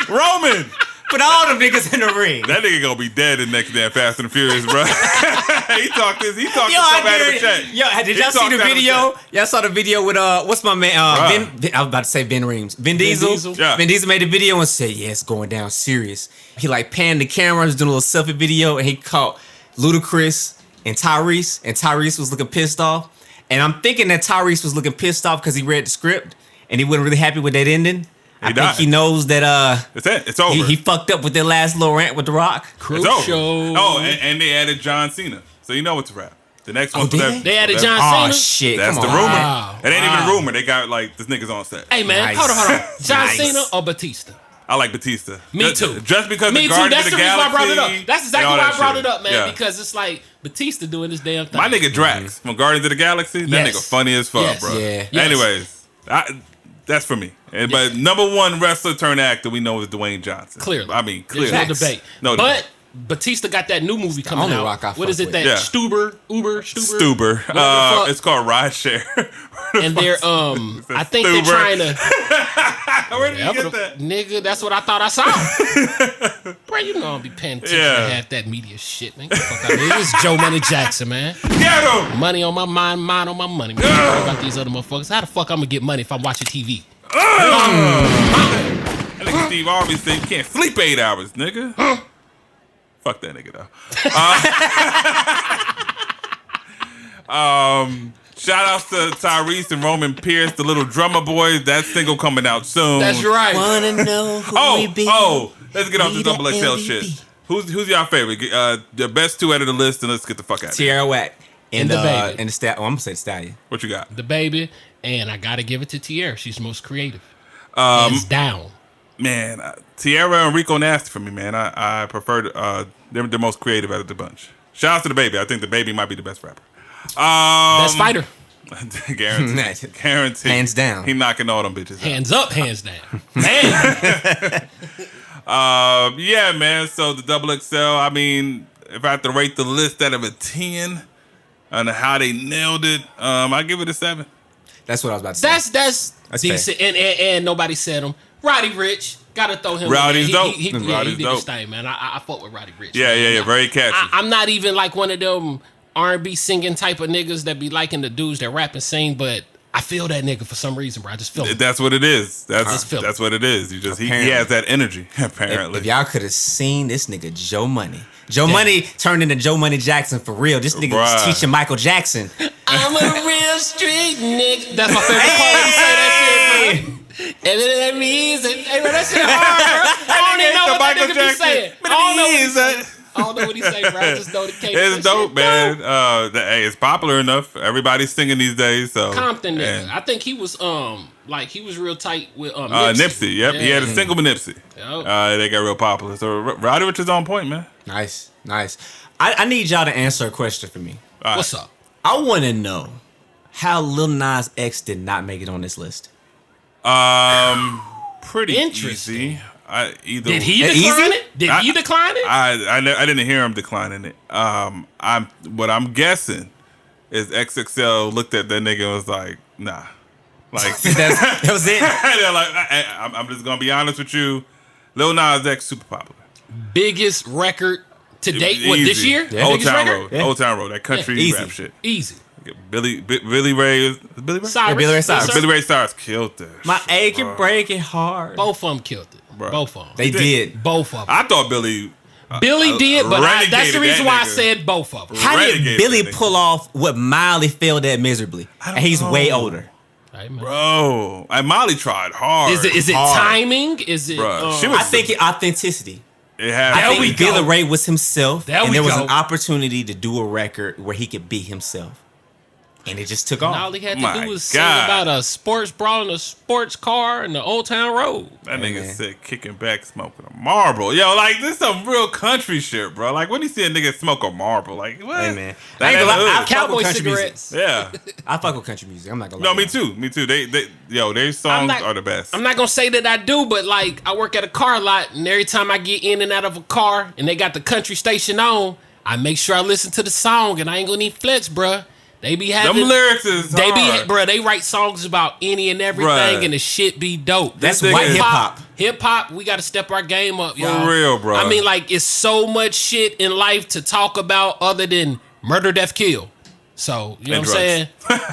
Roman. Put all them niggas in the ring. That nigga gonna be dead in the next damn Fast and the Furious, bro. he talked this so I bad of a did. check. Yo, did He y'all see talked the out of video? check. Y'all saw the video with what's my man? Bruh. I was about to say Ben Reams. Vin Diesel. Diesel? Yeah. Vin Diesel made a video and said, "Yeah, it's going down serious." He like panned the camera, was doing a little selfie video, and he caught Ludacris and Tyrese was looking pissed off. And I'm thinking that Tyrese was looking pissed off because he read the script and he wasn't really happy with that ending. I think died. he knows that It's it. It's over. he fucked up with that last little rant with The Rock. Crew it's over. show. Oh, and they added John Cena, so you know it's a wrap. The next one's did that- they? added that- John Oh Cena? shit! That's Come the on. rumor. Wow. It ain't even Wow. a rumor. They got like this nigga's on set. Hey, man, Nice. hold on. John Nice. Cena or Batista? I like Batista. Me too. Just because Me the too. Guardians That's of the the reason why I Galaxy. brought it up. That's exactly and all why I that brought shit. it up, man. Yeah. Because it's like Batista doing this damn thing. My nigga Drax from Guardians of the Galaxy, that Yes. nigga funny as fuck, Yes. bro. Yeah. Yes. Anyways, that's for me. But number one wrestler turned actor we know is Dwayne Johnson. Clearly. I mean, There's clearly. no debate. No but debate. Batista got that new movie coming only out. Rock I What is fuck it? That with. Yeah. Stuber? Stuber. Whatever the fuck. It's called Rideshare. And they're I think they're Stuber. trying to Where did you Whatever get that? nigga, that's what I thought I saw. Bro, you know I'll be paying attention Yeah. to half that media shit, man. Get the fuck out of here. This is Joe Money Jackson, man. Get him! Money on my mind, mind on my money. Man. What about these other motherfuckers? How the fuck I'm gonna get money if I'm watching TV? That nigga Steve Harvey said you can't sleep 8 hours, nigga. Fuck that nigga though. Shout outs to Tyrese and Roman Pierce, the little drummer boys. That single coming out soon. That's right. Wanna know who we be? Let's get off We this double the XL MVP. shit. Who's y'all favorite? The best two out of the list, and let's get the fuck out of here. Tierra Whack and the baby. and the stallion. I'm gonna say the stallion. What you got? The baby, and I gotta give it to Tierra. She's the most creative. Hands down. Man, Tierra and Rico Nasty for me, man. I prefer they're the most creative out of the bunch. Shout out to the baby. I think the baby might be the best rapper. Best fighter. Guaranteed. Guaranteed. Hands down. He knocking all them bitches out. Hands up, hands down. Man. Yeah, man. So the double XL. I mean, if I have to rate the list out of a 10 on how they nailed it, I give it a 7. That's what I was about to say. That's That's decent. And nobody said him. Roddy Rich. Gotta throw him. Rowdy's in dope. He Rowdy's did dope. his thing, man. I fuck with Roddy Rich. Yeah, man. yeah. Very catchy. I'm not even like one of them R&B singing type of niggas that be liking the dudes that rap and sing, but I feel that nigga for some reason, bro. I just feel it. That's what it is. just feel That's what it is. You just he Apparently. has that energy. Apparently. If y'all could have seen this nigga Joe Money. Joe Money turned into Joe Money Jackson for real. This nigga was Bruh. teaching Michael Jackson. I'm a real street nigga. That's my favorite part when he say that shit, bro. And then that means that, hey, bro, that shit hard, bro. I don't even know what that nigga be saying. I don't know what he say. I don't know what he say, bro. I just know the cadence. It's dope, man. Hey, it's popular enough. Everybody's singing these days. So Compton nigga. And, I think he was like he was real tight with Nipsey. Nipsey. Yep, he had a single with Nipsey. Yep. They got real popular. So Roddy Rich is on point, man. Nice. I need y'all to answer a question for me. All right. What's up? I want to know how Lil Nas X did not make it on this list. Pretty Interesting. easy. Either Did he Easy? decline it? Did he decline it? I didn't hear him declining it. What I'm guessing is XXL looked at that nigga and was like, nah. Like that was it. they're like, I'm just gonna be honest with you. Lil Nas X super popular. Biggest record to date. What, Easy. this year? Yeah. Old Biggest Town record? Road. Yeah. Old Town Road. That country Easy. rap shit. Easy. Billy Ray. Billy Ray. Cyrus. Billy Ray Cyrus. Yes, sir. Billy Ray Cyrus killed that. My shit, ache bro. and break it hard. Both of them killed it. Bro. Both of them. They did. Both of them. I thought Billy. Billy did, but that's relegated the reason that why I nigga. said both of them. How did Renegade Billy that nigga. pull off what Miley failed at miserably? And he's know. way older. Right, man. Bro, and Molly tried hard. Is it Hard. timing? Is it? Bruh, she was- I think authenticity. It had I There we think go. Billy Ray was himself, There and we there was go. an opportunity to do a record where he could be himself, and it just took off. All he had to My do was sing God. about a sports brawl in a sports car in the Old Town Road. That nigga man. said kicking back, smoking a marble. Yo, like this some real country shit, bro. Like when you see a nigga smoke a marble, like what? Hey, man. That I ain't ain't gonna lie, the I hood. fuck Cowboy with country cigarettes. Yeah. I fuck with country music. I'm not gonna No, lie. me too. Me too. Their songs are the best. I'm not gonna say that I do, but like I work at a car lot, and every time I get in and out of a car, and they got the country station on, I make sure I listen to the song, and I ain't gonna need flex, bruh. They be having Them lyrics is They hard. be, bruh. They write songs about any and everything, Bruh. and the shit be dope. That's This white nigga- hip hop. Hip hop, we got to step our game up, For y'all. real, bro. I mean, like, it's so much shit in life to talk about other than murder, death, kill. So, you know And what I'm saying?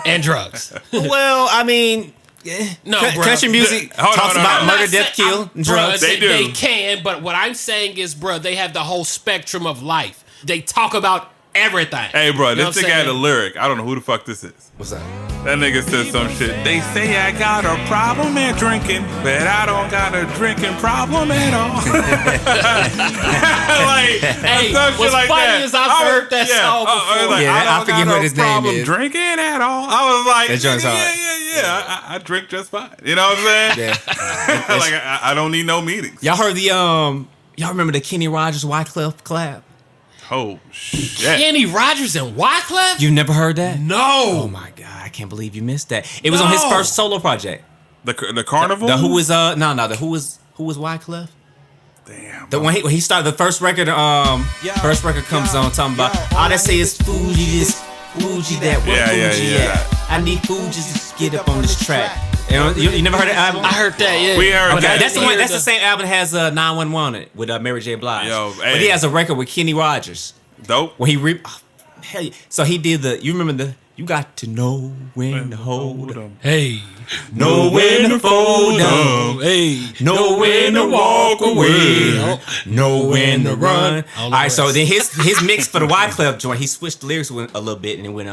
And drugs. Well, I mean, No, Cu- bruh. country music Hold on, talks hold on, about hold on. murder, death, kill, and drugs. They do. They can, but what I'm saying is, bruh, they have the whole spectrum of life. They talk about everything. Hey, bro, You know this what nigga I'm had a saying? lyric. I don't know who the fuck this is. What's that? That nigga said some shit. They say I got a problem at drinking, but I don't got a drinking problem at all. Like, Hey, some shit what's like funny that. is I've heard that song I was before. like, Yeah, I I forget don't what got his no name problem is. drinking at all. I was like, That joint's hard. yeah. I drink just fine. You know what I'm saying? Yeah. Like, I don't need no meetings. Y'all heard the y'all remember the Kenny Rogers Wyclef collab? Oh, shit. Kenny Rogers and Wyclef? You never heard that? No. Oh my god, I can't believe you missed that. It was on his No. first solo project. The carnival? The who was the who was Wyclef? Damn. The when he started the first record comes on talking about all they say is Fuji this, Fuji that, what Yeah, Fuji yeah. at? I need Fuji's to get up on this track. You never heard that album? I heard that, yeah. We heard Okay, that. that's the one. Hear That's the same album that has 911 on it with Mary J. Blige. Yo, But he hey. has a record with Kenny Rogers Dope. where he hell yeah. So he did you remember you got to know when to hold 'em, Hey. know when to fold 'em, Hey. know when to walk away, know when to run. I All don't know right, so the then his mix for the Wyclef joint, he switched the lyrics a little bit and it went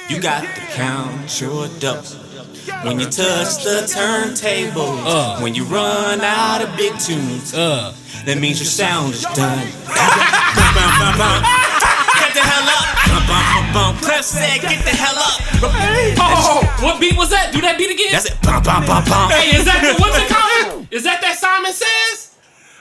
you got to count your ducks when you touch the turntable, when you run out of big tunes, that means your sound is done. Get the hell up. Clef said, get the hell up. Oh, what beat was that? Do that beat again? That's it. Bum, bum, bum, bum. Hey, is that the, what's it called? Is that Simon Says?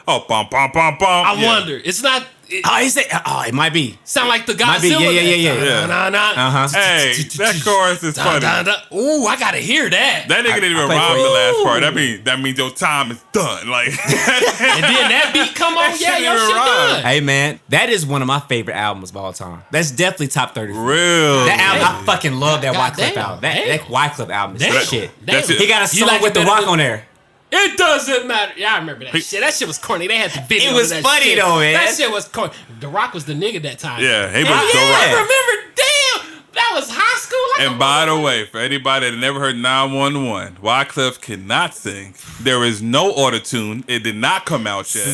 Oh, bum, bum, bum, bum. I wonder. It's not. It Oh, is it? Oh, it might be. sound like the Might be. Godzilla. Yeah. Nah, nah. Uh-huh. Hey, that chorus is funny. Ooh, I gotta hear that. That nigga didn't even play rhyme for the you. last part. That means your time is done. Like, And then that beat come on. That Yeah, shit your even shit rhyme. done. Hey, man, that is one of my favorite albums of all time. That's definitely top 30. real. That album, I fucking love that God Wyclef damn, album. damn. That Wyclef album is Damn. that shit. That's it. He got a You song like with it The better Rock than- on there. It doesn't matter. Yeah, I remember that shit. That shit was corny. They had the video. It was of that funny shit. though, man. That shit was corny. The Rock was the nigga that time. Yeah, he was Oh, The yeah. Rock. I remember. Damn, that was high school. Like And by the way, for anybody that never heard 911, Wyclef cannot sing. There is no autotune. It did not come out yet.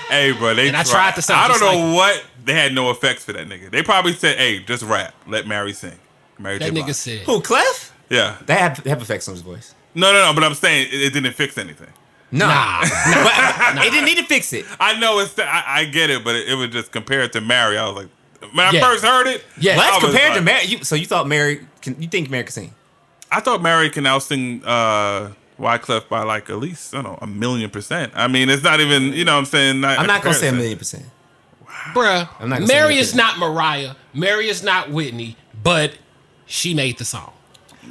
Hey, bro, they And I tried to sound I don't just know what. They had no effects for that nigga. They probably said, hey, just rap. Let Mary sing. Mary that J. nigga Blige. said. Who, Clef? Yeah. They have effects on his voice. No, but I'm saying it didn't fix anything. No. Nah. But it didn't need to fix it. I know I get it, but it was just compared to Mary. I was like, when I Yeah. first heard it, Yeah. Well, I that's was compared to like- Mary. So you thought Mary, you think Mary can sing? I thought Mary can now sing Wyclef by like at least, I don't know, 1,000,000%. I mean, it's not even, you know what I'm saying? I'm not going to say 1,000,000%. Bruh, I'm not gonna say Mary anything. is not Mariah. Mary is not Whitney, but she made the song.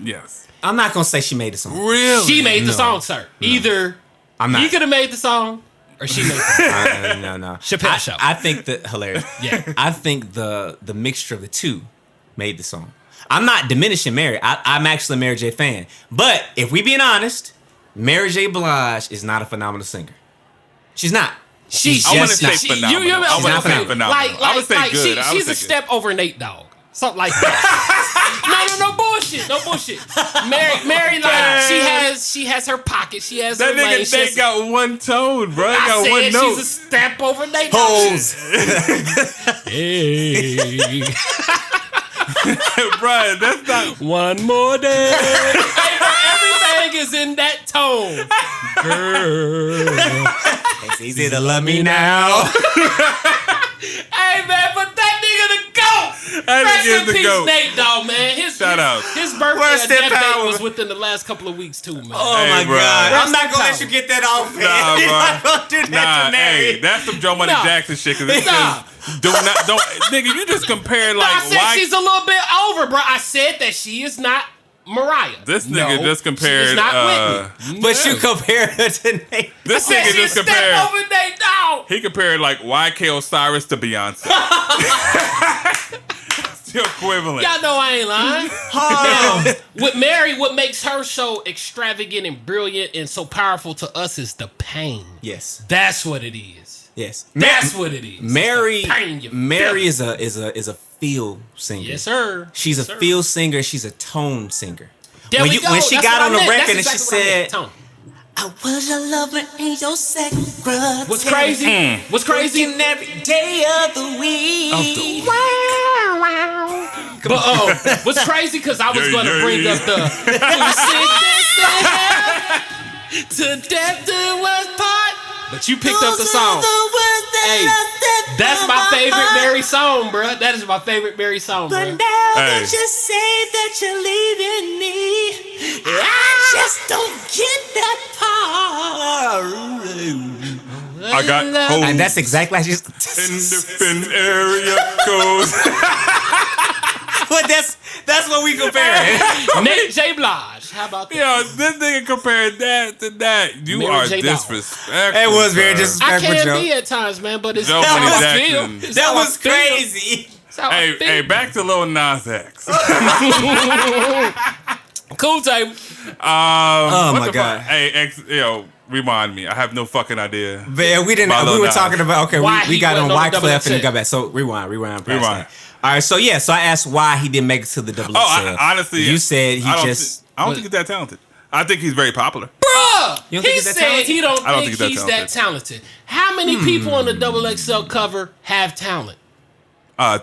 Yes. I'm not gonna say she made the song. Really? She made the song, sir. Either I'm not. he could have made the song, or she made the song. No. Chappelle Show. I think that hilarious. Yeah. I think the mixture of the two made the song. I'm not diminishing Mary. I'm actually a Mary J fan. But if we being honest, Mary J. Blige is not a phenomenal singer. She's not. She's I just wanna not. say phenomenal. I wanna say phenomenal. I would say good. I would She's say a good. step over Nate Dogg. Something like that. No bullshit. No bullshit. Mary, like she has her pocket. She has That her lane. nigga Nate got one tone, bro. He got I one said note. she's a step over Nate Dogg. Hoes. Hey, Bro, that's not. one more day. Hey, bro, everything is in that tone. Girl. It's easy to love me now. Hey man, but that nigga the GOAT. That Rest nigga in the peace, GOAT. Nate Dogg, man. Shout out. His birthday Rest and in death date power. was within the last couple of weeks too, man. Oh Hey, my bro. God. I'm Rest not in gonna let power. you get that off, man. Nah, You're bro. not gonna do that Nah, to Mary. hey, that's some Joe Money Nah. Jackson shit. Cause it's Nah. don't nigga, you just compared like I said why she's a little bit over, bro. I said that she is not Mariah. this nigga No, just compared. She is not Whitney. But you compare her to Nate. This I said nigga she a just step compared. over Nate Dogg. He compared like YK Osiris to Beyonce. It's the equivalent. Y'all know I ain't lying. Now, with Mary, what makes her so extravagant and brilliant and so powerful to us is the pain. Yes. That's what it is. Yes. That's what it is. Mary. It's the pain you Mary feel. is a feel singer. Yes, sir. She's Yes, a sir. feel singer. She's a tone singer. There when we you- go. when she That's got what on I the meant. record That's and she exactly what I meant. said, Tone. I was your lover, ain't your secretary. What's crazy? What's crazy? Working every day of the week. But what's crazy? Because I was Yeah, going to yeah, bring yeah. up the sickness and health, to death do us part. But you picked up the song. Hey, that's my favorite Mary song, bruh. That is my favorite Mary song, But bruh. now Hey. that you say that you're leaving me, I just don't get that part. I got hoes And that's exactly like she's. in different area codes. But that's what we compare. Nate J. Blige. How about that? Yo, this nigga compared that to that. You Mary are J. Dog. disrespectful. It was very sir. disrespectful. I can Joe. be at times, man, but it's Joe how Money I Jackson. feel. It's That how I was feel. crazy. It's how I feel. Hey, back to Lil Nas X. Cool tape. Oh What my the God. fuck? Hey, remind me. I have no fucking idea. Man, we didn't. By Lil We were Nas. talking about. Okay, Why we he got on wasn't on the Wyclef and XXL. got back. So rewind. past Rewind. that. All right. So yeah. So I asked why he didn't make it to the XXL. Honestly, you said he I don't just. I don't think he's that talented. I think he's very popular. Bruh, You don't he think he's that said talented? he don't I don't think think he's he's that that talented. How many people on the XXL cover have talent?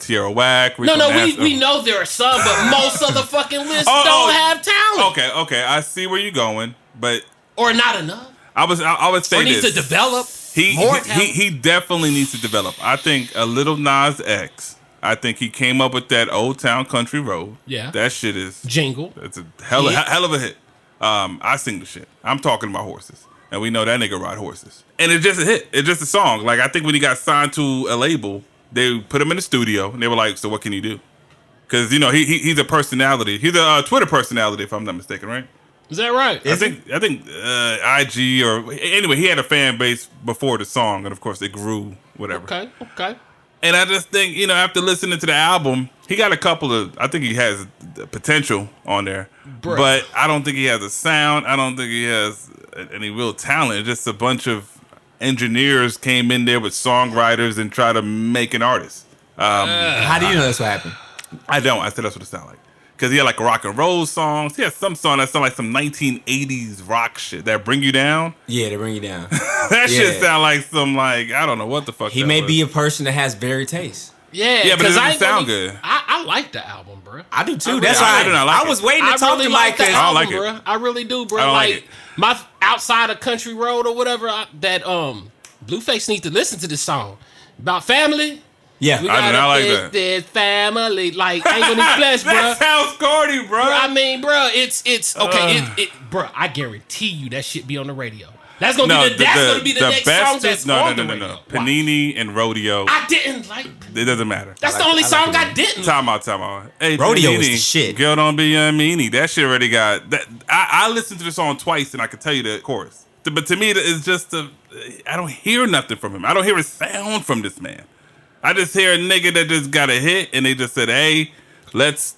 Tierra Whack. No, Rico we Nasty. know there are some, but most of the fucking list Oh, don't oh. have talent. Okay. I see where you're going, but Or not enough. I would say Or needs this. to develop He more talent. he definitely needs to develop. I think a Lil Nas X. I think he came up with that Old Town Country Road. Yeah. That shit is. Jingle. It's a hell Yeah. of a hit. I sing the shit. I'm talking about horses, and we know that nigga ride horses. And it's just a hit. It's just a song. Like I think when he got signed to a label, they put him in the studio, and they were like, "So what can you do?" Because he's a personality. He's a Twitter personality, if I'm not mistaken, right? Is that right? I think IG or anyway, he had a fan base before the song, and of course it grew, whatever. Okay. And I just think, after listening to the album, he got a couple of, I think he has the potential on there. Bruh. But I don't think he has a sound. I don't think he has any real talent. It's just a bunch of engineers came in there with songwriters and try to make an artist. How do you know that's what happened? I don't. I said that's what it sounded like. Because he had like rock and roll songs. He had some song that sound like some 1980s rock shit that bring you down. Yeah, to bring you down. That shit Yeah. sound like some I don't know what the fuck He that may was. be a person that has varied taste. Yeah, Yeah, but it 'cause doesn't I ain't sound gonna- good. I like the album, bro. I do too. I That's really- why I did not like I it. was waiting to I talk really to like Mike. the 'cause- don't album, like it. bro. I really do, bro. I don't like it. My outside of Country Road or whatever, that Blueface needs to listen to this song about family. Yeah, We I do got not a like big, that. this family, like ain't gonna flesh, bro. That sounds corny, bro. I mean, bro, it's okay. Bro, I guarantee you that shit be on the radio. That's gonna be the next song that's on the radio. No. Panini and Rodeo. I didn't like. It doesn't matter. That's the only song I didn't. Time out. Hey, Rodeo Panini, is the shit. Girl, don't be a meanie. That shit already got that. I listened to the song twice and I can tell you the chorus. But to me, it's just I don't hear nothing from him. I don't hear a sound from this man. I just hear a nigga that just got a hit and they just said, hey, let's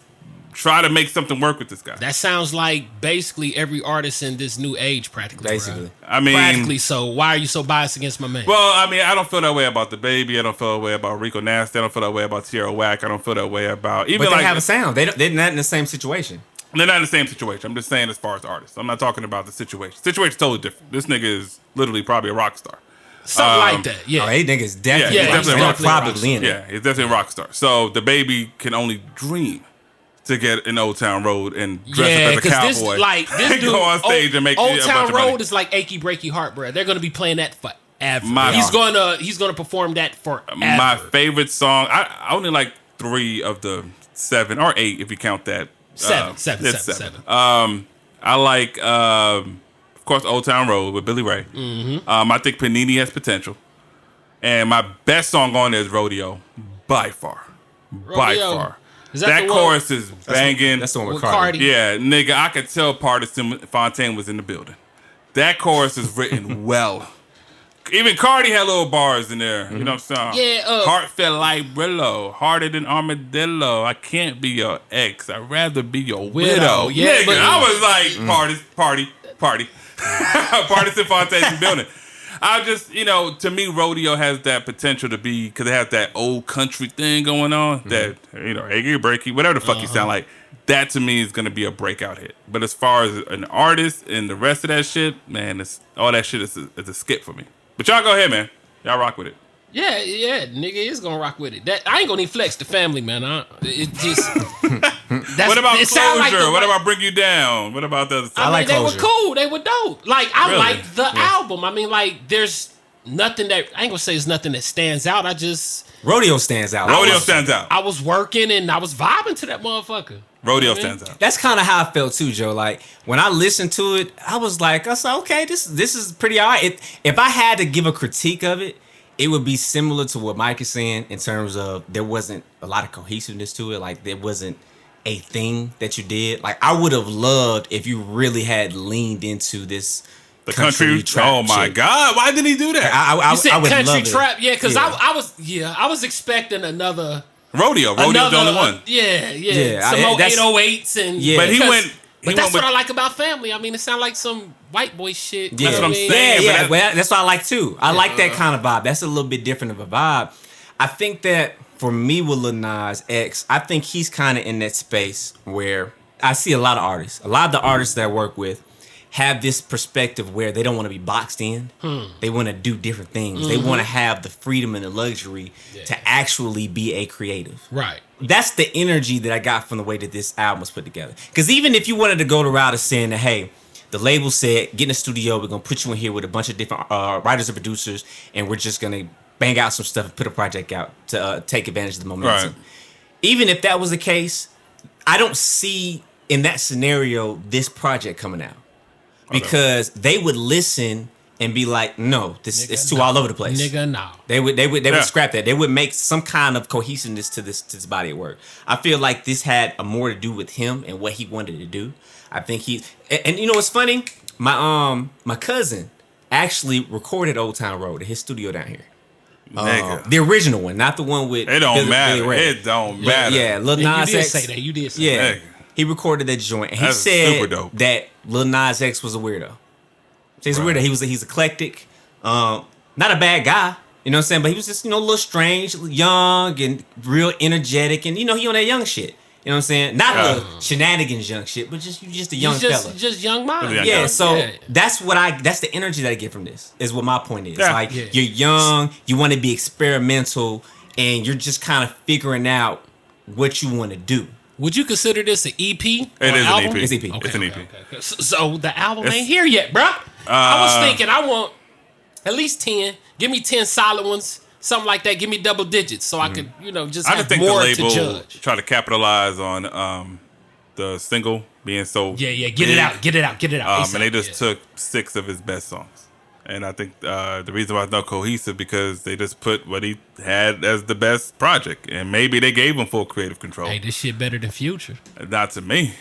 try to make something work with this guy. That sounds like basically every artist in this new age, practically. Basically. I mean, practically. So why are you so biased against my man? Well, I mean, I don't feel that way about the baby. I don't feel that way about Rico Nasty. I don't feel that way about Tierra Whack. I don't feel that way about even But they like have a sound. They're not in the same situation. they're not in the same situation. I'm just saying as far as artists. I'm not talking about the situation. Situation's totally different. This nigga is literally probably a rock star. Something like that. Yeah. Oh, they niggas definitely, Yeah, he's definitely probably in it. Yeah, he's definitely a rock star. So the baby can only dream to get in Old Town Road and dress up as a cowboy. This and dude, go on stage and make Old a bunch Town of money. Road is like Achy Breaky Heart, bro. They're gonna be playing that forever. He's gonna perform that forever. My favorite song. I only like 3 of the 7 or 8 if you count that. Seven. I like, of course, Old Town Road with Billy Ray. Mm-hmm. I think Panini has potential, and my best song on there is Rodeo, by far. By far. Is that chorus is banging. That's the one with With Cardi. Cardi. Yeah, nigga, I could tell Partisan Fontaine was in the building. That chorus is written well. Even Cardi had little bars in there. You know what I'm saying? Yeah. Heart felt like Brillo, harder than armadillo. I can't be your ex. I'd rather be your widow. Yeah, nigga, but- I was like, party. Partisan Fontaine's in the building. I just, to me, Rodeo has that potential to be, because it has that old country thing going on, that, Eggy Breaky, whatever the fuck you sound like. That to me is going to be a breakout hit. But as far as an artist and the rest of that shit, man, all that shit is a skip for me. But y'all go ahead, man. Y'all rock with it. Yeah, nigga is gonna rock with it. That I ain't gonna need flex the family, man. It just. What about it sound Closure? like what about Bring You Down? What about the other stuff? I mean, like they Closure. were cool. They were dope. Like I Really? like the album. I mean, like there's nothing that I ain't gonna say there's nothing that stands out. Rodeo stands out. Rodeo stands out. I was working and I was vibing to that motherfucker. Rodeo stands out. That's kind of how I felt too, Joe. Like when I listened to it, I was like, okay, this is pretty alright. If I had to give a critique of it, it would be similar to what Mike is saying in terms of there wasn't a lot of cohesiveness to it. Like there wasn't a thing that you did. Like I would have loved if you really had leaned into this The country trap. Oh my shit. God! Why did he do that? I You said would country love it. trap, yeah? Because Yeah. I was expecting another. Rodeo's the only one. Yeah. Some I- more that's- 808s and Yeah. But he because- went. But that's what I like about Family. I mean, it sounds like some white boy shit. Yeah. That's what I'm I mean? saying. Yeah, but well, that's what I like too. I like that kind of vibe. That's a little bit different of a vibe. I think that for me with Lil Nas X, I think he's kind of in that space where I see a lot of artists. A lot of the artists that I work with have this perspective where they don't want to be boxed in. They want to do different things. They want to have the freedom and the luxury to actually be a creative. Right. That's the energy that I got from the way that this album was put together. Because even if you wanted to go the route of saying that, hey, the label said, get in the studio, we're going to put you in here with a bunch of different writers and producers, and we're just going to bang out some stuff and put a project out to take advantage of the momentum. Right. Even if that was the case, I don't see in that scenario this project coming out. Because they would listen and be like, no, this is too all over the place. Nigga, no. They would scrap that. They would make some kind of cohesiveness to this body of work. I feel like this had more to do with him and what he wanted to do. I think and you know what's funny? My cousin actually recorded Old Town Road at his studio down here. Nigga. The original one, not the one with It don't Billy matter. Ray. It don't matter. Yeah, Lil Nas You did X. say that. You did say Yeah, Nigga. he recorded that joint. And he That's said super dope. that Lil Nas X was a weirdo. So he's a weirdo. He's eclectic. Not a bad guy. You know what I'm saying? But he was just, a little strange, young, and real energetic. And, he on that young shit. You know what I'm saying? Not the shenanigans young shit, but just a young fella. Just young mind. Yeah, Yeah, so Yeah. that's the energy that I get from this, is what my point is. Yeah. Like, Yeah. you're young, you want to be experimental, and you're just kind of figuring out what you want to do. Would you consider this an EP? It is an EP. It's EP. It's an EP. Okay. So the album It's- ain't here yet, bruh. I was thinking I want at least 10. Give me 10 solid ones. Something like that. Give me double digits so I could, just I have just think the more to label judge. try to capitalize on the single being so Yeah. big. Get it out. Get it out. And they just took 6 of his best songs. And I think the reason why it's not cohesive because they just put what he had as the best project, and maybe they gave him full creative control. Hey, this shit better than Future. Not to me.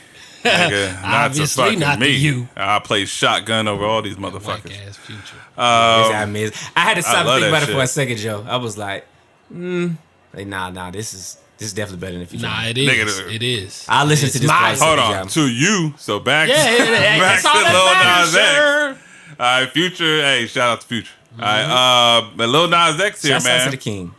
Nigga, not to Obviously fucking not to me. you. I play shotgun over all these Whack motherfuckers. ass Future. I had to stop and love think that about it for a shit. second, Joe. I was like, nah, this is definitely better than Future. Nah, it is. Nigga, It is. I listened to this mine. twice. Hold on. Jam. To you. So back, Yeah, back that's all to Lil that Nas matters, X. sir. All right, Future. Hey, shout out to Future. All right, but Lil Nas X here, Shouts out to man. the king.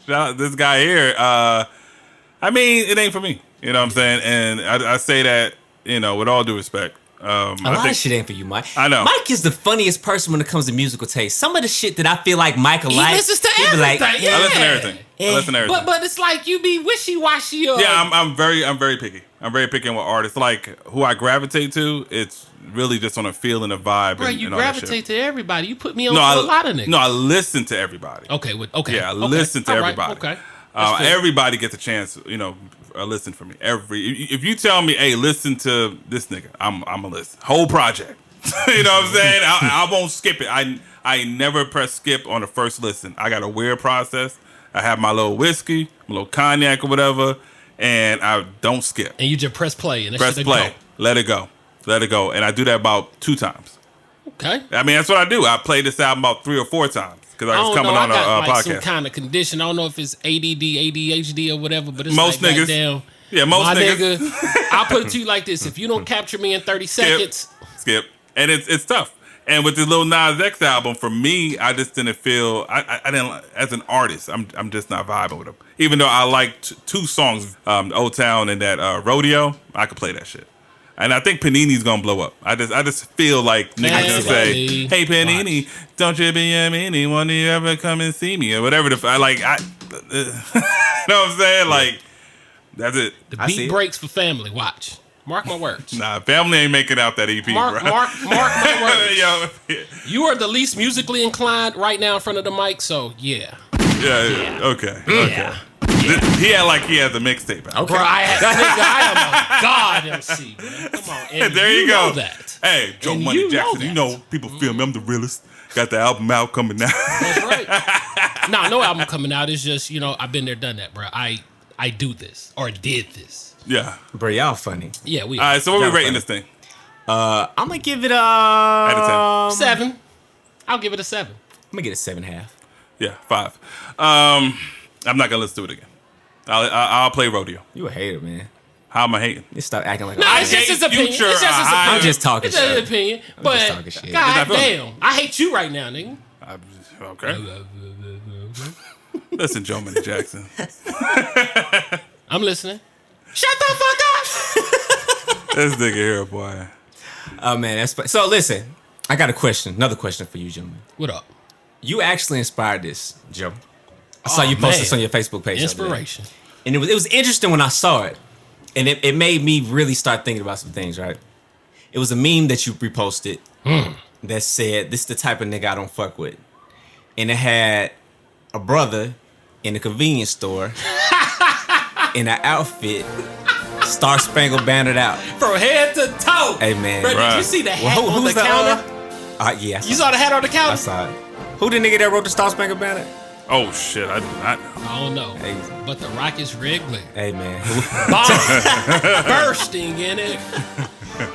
Shout out this guy here. I mean, it ain't for me. You know what I'm saying? And I say that, you know, with all due respect. A lot of shit ain't for you, Mike. I know. Mike is the funniest person when it comes to musical taste. Some of the shit that I feel like Mike will He like. listens to he be everything. like, Yeah. I listen to everything. I listen to everything. But it's like you be wishy washy. Yeah, I'm very picky. I'm very picky with artists. Like who I gravitate to, it's really just on a feel and a vibe. Bro, and, you and all that shit. gravitate to everybody. You put me on No, to a lot of niggas. No, I listen to everybody. Okay. Okay. Yeah, I okay. listen to All right, everybody. Okay. That's fair. Everybody gets a chance, you know, listen for me. If you tell me, hey, listen to this nigga, I'm a listen. Whole project. You know what I'm saying? I won't skip it. I never press skip on the first listen. I got a weird process. I have my little whiskey, my little cognac or whatever, and I don't skip. And you just press play and that Press shit play. go. Let it go. And I do that about 2 times. Okay. I mean, that's what I do. I play this album about 3 or 4 times because I was don't coming know. on I got a like some podcast. kind of condition. I don't know if it's ADD, ADHD, or whatever. But it's Most like, niggas. goddamn, Yeah, most my niggas. nigga. I'll put it to you like this: if you don't capture me in 30 seconds, Skip. And it's tough. And with this Lil Nas X album, for me, I just didn't feel I didn't as an artist. I'm just not vibing with him. Even though I liked 2 songs, Old Town and that Rodeo, I could play that shit. And I think Panini's gonna blow up. I just feel like niggas gonna say, Family. "Hey Panini, don't you be a meanie? When do you ever come and see me?" or whatever. You know what I'm saying? Like that's it. the I see beat it. breaks for family. Watch. Mark my words. Nah, family ain't making out that EP, Mark bro. my words. Yo, You are the least musically inclined right now in front of the mic, so yeah. yeah, okay. Yeah. He had the mixtape out. Bro, I am a god MC, bro. Come on. And There you go. know that. Hey, Joe And Money you know Jackson, that. you know people feel me. I'm the realest. Got the album out coming out. That's right. Nah, no album coming out. It's just, you know, I've been there, done that, bro. I do this or did this. Yeah. Bro, y'all funny. Yeah, we All right, so what are we Y'all rating funny. this thing? I'm gonna give it a. Out of 10. 7. I'll give it a 7. I'm gonna get a 7.5. Yeah, 5. I'm not gonna listen to it again. I'll play Rodeo. You a hater, man. How am I hating? You stop acting like. Nah, a it's just his opinion. Future, It's just his I- opinion. I'm just talking It's just his shit. opinion. just But talking shit. god It's not damn, I hate you right now, nigga. Okay. Listen, Joe Money Jackson. I'm listening. Shut the fuck up. This nigga here, boy. Oh man, that's so. Listen, I got a question. Another question for you, gentlemen. What up? You actually inspired this, Joe. I saw you post man. this on your Facebook page. the other day. Inspiration. And it was interesting when I saw it. And it made me really start thinking about some things, right? It was a meme that you reposted that said, "This is the type of nigga I don't fuck with." And it had a brother in a convenience store in an outfit, Star Spangled Bannered out. From head to toe. Hey, man. Bro, did Bruh. you see the hat Well, on the who's the, counter? Yeah. You saw the hat on the I counter? saw it. Who the nigga that wrote the Star Spangled Banner? Oh shit, I do not know. I don't know. Hey. But the Rockets red glare. Hey, man. Bomb. Bursting in it.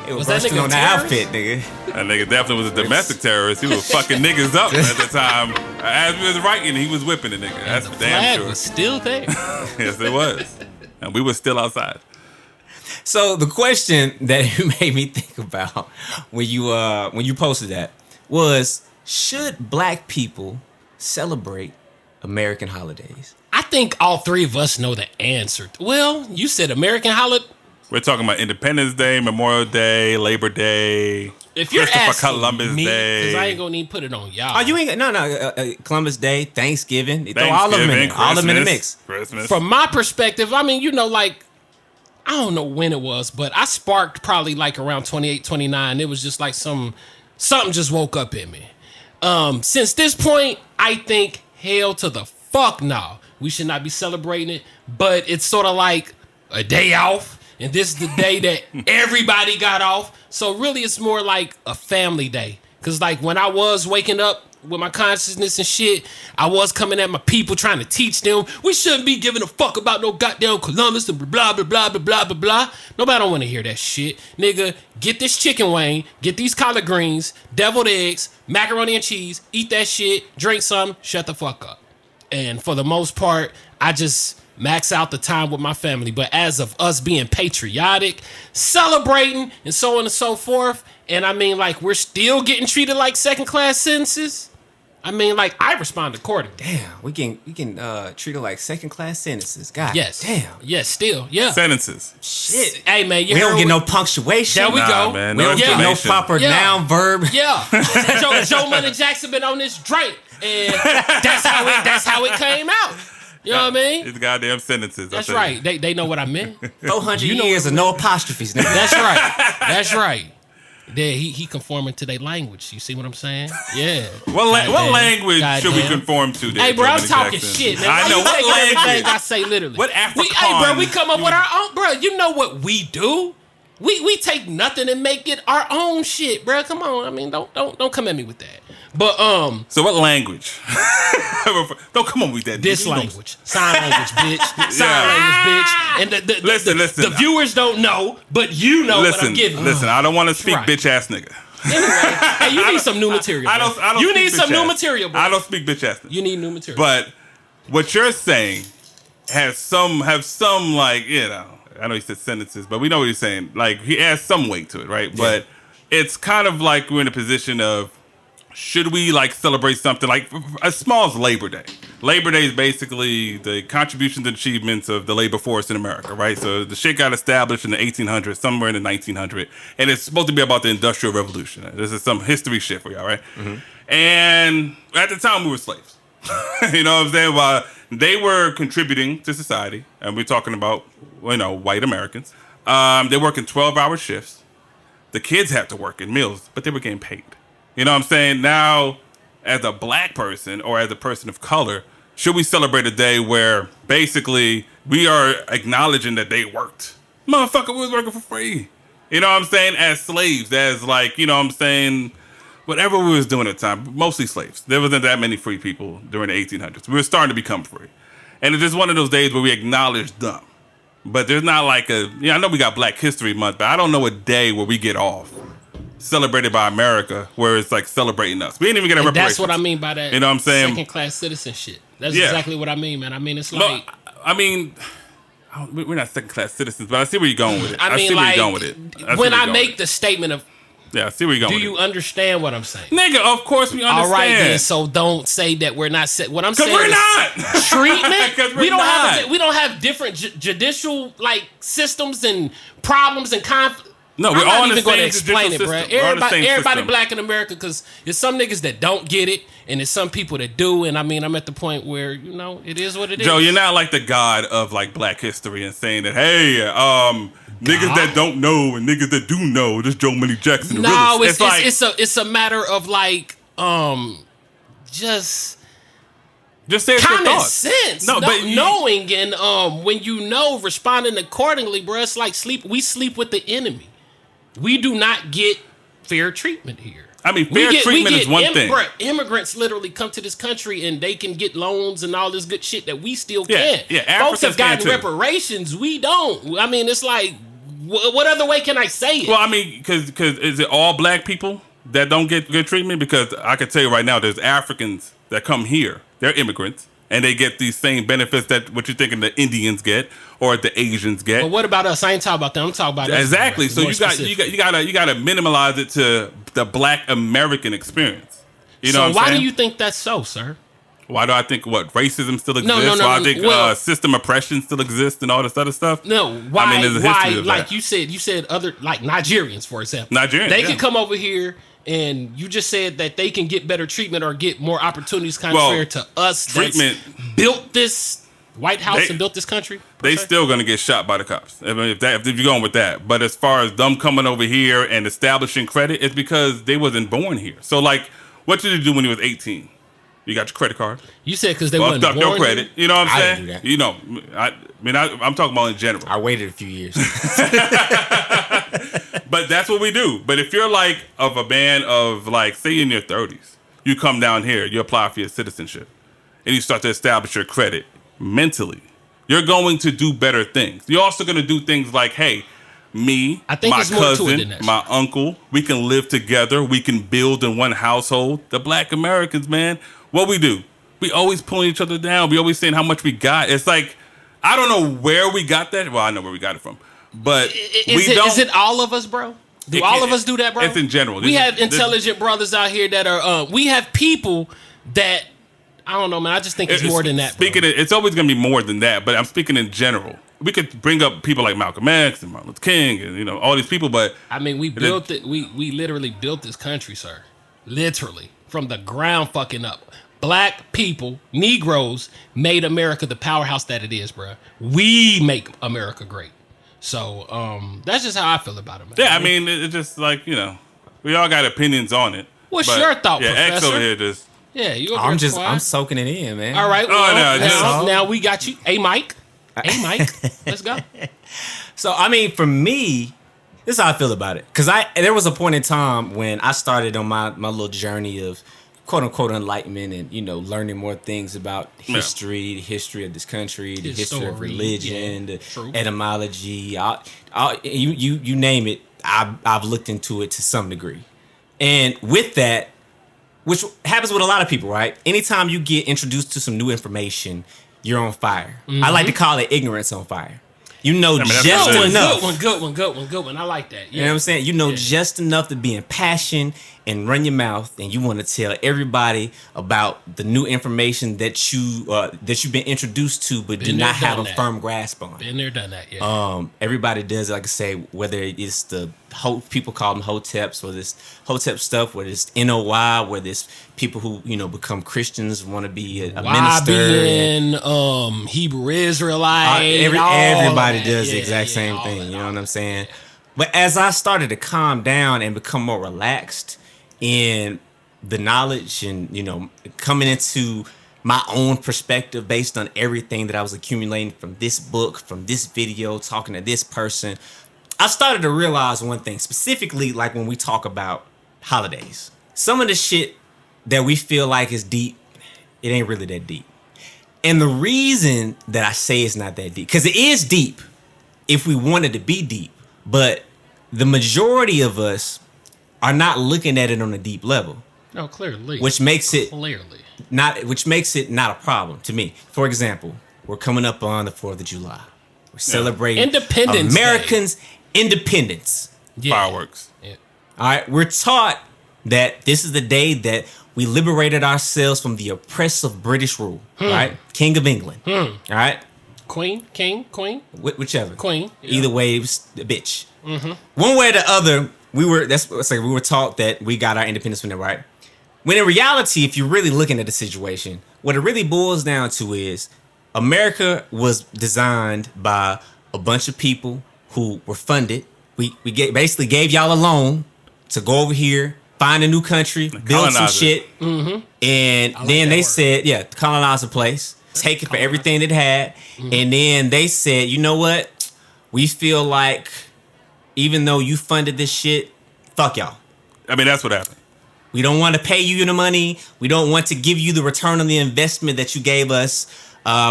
It Was was that bursting nigga on the terrorist? outfit, nigga. That nigga definitely was a domestic terrorist. He was fucking niggas up at the time. As we was writing, he was whipping the nigga. That's The for damn flag sure. was still there. Yes, it was. And we were still outside. So the question that you made me think about when you posted that was, should black people celebrate American holidays? I think all three of us know the answer. Well, you said American holiday. We're talking about Independence Day, Memorial Day, Labor Day, If you're Christopher asking Columbus me, Day. because I ain't gonna even put it on y'all. Oh, you ain't Columbus Day, Thanksgiving. Throw all of them in there. All of them in the mix. Christmas. From my perspective, I mean, you know, like, I don't know when it was, but I sparked probably like around 28, 29. It was just like something just woke up in me. Since this point, I think hell to the fuck no. We should not be celebrating it, but it's sort of like a day off, and this is the day that everybody got off. So really, it's more like a family day. Cause like when I was waking up with my consciousness and shit, I was coming at my people trying to teach them we shouldn't be giving a fuck about no goddamn Columbus and blah blah blah blah blah blah blah. Nobody don't want to hear that shit. Nigga, get this chicken wing, get these collard greens, deviled eggs, macaroni and cheese, eat that shit, drink some, shut the fuck up. And for the most part, I just max out the time with my family. But as of us being patriotic, celebrating, and so on and so forth, and I mean, like, we're still getting treated like second-class citizens. I mean, like, I respond accordingly. Damn, we can treat it like second-class sentences. God Yes. damn. Yes, still. Yeah. Sentences. Shit. Hey, man, you We heard don't get what- no punctuation. There we go. Man, We no don't get no information. proper Yeah. noun, verb. Yeah. Joe Money Jackson been on this drink, and that's how it came out. You know what I mean? It's goddamn sentences. That's I tell you. right. They know what I meant. 400 You know years of no apostrophes. Nigga. That's right. That's right. Yeah, he conforming to their language. You see what I'm saying? Yeah. What Goddamn. language should we Goddamn. conform to? There, Hey, bro, I'm Germany talking Jackson? shit, man. I Why know you what take everything language. I say literally. What Hey, bro, Afrikaans we come up with our own, bro. You know what we do? We take nothing and make it our own shit, bro. Come on. I mean, don't come at me with that. But So what language? Don't come on with that. this You don't- language, sign language, bitch, sign Yeah. language, bitch. And the Listen. the viewers don't know, but you know what I'm giving. Listen. I don't want to speak right. bitch ass nigga. Anyway, hey, you need some new material. I bro. don't. You speak need some bitch new ass. material, bro. I don't speak bitch ass nigga. You need new material. But what you're saying have some like, you know, I know he said sentences, but we know what he's saying. Like, he adds some weight to it, right? But it's kind of like we're in a position of, should we like celebrate something like as small as Labor Day? Labor Day is basically the contributions and achievements of the labor force in America, right? So the shit got established in the 1800s, somewhere in the 1900s, and it's supposed to be about the Industrial Revolution. This is some history shit for y'all, right? And at the time, we were slaves. You know what I'm saying? While they were contributing to society, and we're talking about, you know, white Americans. They work in 12-hour shifts. The kids had to work in meals, but they were getting paid. You know what I'm saying? Now, as a black person or as a person of color, should we celebrate a day where basically we are acknowledging that they worked? Motherfucker, we was working for free. You know what I'm saying? As slaves, as like, you know what I'm saying? Whatever we was doing at the time, mostly slaves. There wasn't that many free people during the 1800s. We were starting to become free. And it's just one of those days where we acknowledge them. But there's not like I know we got Black History Month, but I don't know a day where we get off celebrated by America where it's like celebrating us. We didn't even get a And reparations. that's what I mean by that. You know what I'm saying? Second class citizen shit. That's Yeah. exactly what I mean, man. I mean, it's No, like. I mean, we're not second class citizens, but I see where you're going with it. I mean, see where like, you're going with it. when I make the statement of, yeah, I see where you're going do with you understand what I'm saying? it. Nigga, of course we understand. All right, then. So don't say that we're not. What I'm saying Because we're is not. treatment. 'Cause we're we don't not. have. We don't have different judicial like systems and problems and conflict. No, we're I'm all not in the even going to same explain it, judicial bro. system. We're all in the same Everybody system. black in America, because there's some niggas that don't get it, and there's some people that do. And I mean, I'm at the point where it is what it is. Joe, you're not like the god of like Black history and saying that, hey, niggas that don't know and niggas that do know, this Joe Money Jackson. The No, realest. it's a matter of like just just say it's your common thoughts. sense. No, but knowing and when you know, responding accordingly, bro. It's like sleep. We sleep with the enemy. We do not get fair treatment here. I mean, fair treatment is one thing. Immigrants literally come to this country and they can get loans and all this good shit that we still Yeah, can't. yeah, Folks have Africans can gotten too. reparations. We don't. I mean, it's like, what other way can I say it? Well, I mean, because is it all black people that don't get good treatment? Because I can tell you right now, there's Africans that come here. They're immigrants. And they get these same benefits that what you're thinking the Indians get or the Asians get. But what about us? I ain't talking about them. I'm talking about us. Exactly. So More you got specific. you gotta minimalize it to the Black American experience. You know So what I'm why saying? do you think that's so, sir? Why do I think racism still exists? no, Why I no, think well- system oppression still exists and all this other stuff? No, why? I mean, there's a why? history of Like that. you said other like Nigerians, for example. Nigerians, they yeah. can come over here, and you just said that they can get better treatment or get more opportunities contrary to us. Treatment. That's built this White House They- and built this country. They still gonna get shot by the cops. I mean, if you're going with that. But as far as them coming over here and establishing credit, it's because they wasn't born here. So like, what did you do when you was 18? You got your credit card. You said because they Fucked wasn't up born your credit. here? You know what I'm I saying? didn't do that. You know, I'm talking about in general. I waited a few years. But that's what we do. But if you're like of a man of like, say in your 30s, you come down here, you apply for your citizenship, and you start to establish your credit mentally, you're going to do better things. You're also going to do things like, hey, me, I think my there's more to it cousin, than that. my uncle, we can live together. We can build in one household. The Black Americans, man, what we do? We always pulling each other down. We always saying how much we got. It's like, I don't know where we got that. Well, I know where we got it from. But Is it all of us, bro? Do all of us do that, bro? It's in general. We have intelligent brothers out here that are. We have people that I don't know, man. I just think it's more than that. Speaking, it's always going to be more than that. But I'm speaking in general. We could bring up people like Malcolm X and Martin Luther King and all these people. But I mean, we built it. We literally built this country, sir. Literally from the ground, fucking up. Black people, Negroes, made America the powerhouse that it is, bro. We make America great. So that's just how I feel about it, man. Yeah, I mean, it's just like, we all got opinions on it. What's your thought, Professor? X over here just... Yeah, you over I'm here just, quiet. I'm soaking it in, man. All right, well, no, now we got you. Hey, Mike. Let's go. So, I mean, for me, this is how I feel about it. Because there was a point in time when I started on my little journey of quote unquote enlightenment and, learning more things about history, the history of this country, the history of religion, the etymology, you name it. I've looked into it to some degree. And with that, which happens with a lot of people, right? Anytime you get introduced to some new information, you're on fire. Mm-hmm. I like to call it ignorance on fire. Just enough. Good one. I like that. Yeah. You know what I'm saying? Just enough to be impassioned and run your mouth, and you want to tell everybody about the new information that you've been introduced to, but do not have a firm grasp on. Been there, done that. Yeah. Everybody does, like I say, whether it's the people call them hoteps, or this hotep stuff, whether it's NOY, whether it's people who become Christians, want to be a minister, Hebrew Israelite. Everybody does the exact same thing. You know what I'm saying? But as I started to calm down and become more relaxed in the knowledge and, coming into my own perspective based on everything that I was accumulating from this book, from this video, talking to this person, I started to realize one thing, specifically like when we talk about holidays. Some of the shit that we feel like is deep, it ain't really that deep. And the reason that I say it's not that deep, because it is deep if we wanted to be deep, but the majority of us are not looking at it on a deep level. No, clearly. Which makes it not a problem to me. For example, we're coming up on the 4th of July. We're celebrating Independence Americans' independence. Yeah. Fireworks. Yeah. All right. We're taught that this is the day that we liberated ourselves from the oppressive British rule. Right? King of England. All right. Queen, king, queen, whichever. Queen. Yeah. Either way, it was a bitch. Mm-hmm. One way or the other, we were taught that we got our independence from them, right? When in reality, if you're really looking at the situation, what it really boils down to is America was designed by a bunch of people who were funded. We basically gave y'all a loan to go over here, find a new country, build some shit, and then they said, colonize a place. Take it for everything it had. And then they said, you know what? We feel like even though you funded this shit, fuck y'all. I mean, that's what happened. We don't want to pay you the money. We don't want to give you the return on the investment that you gave us.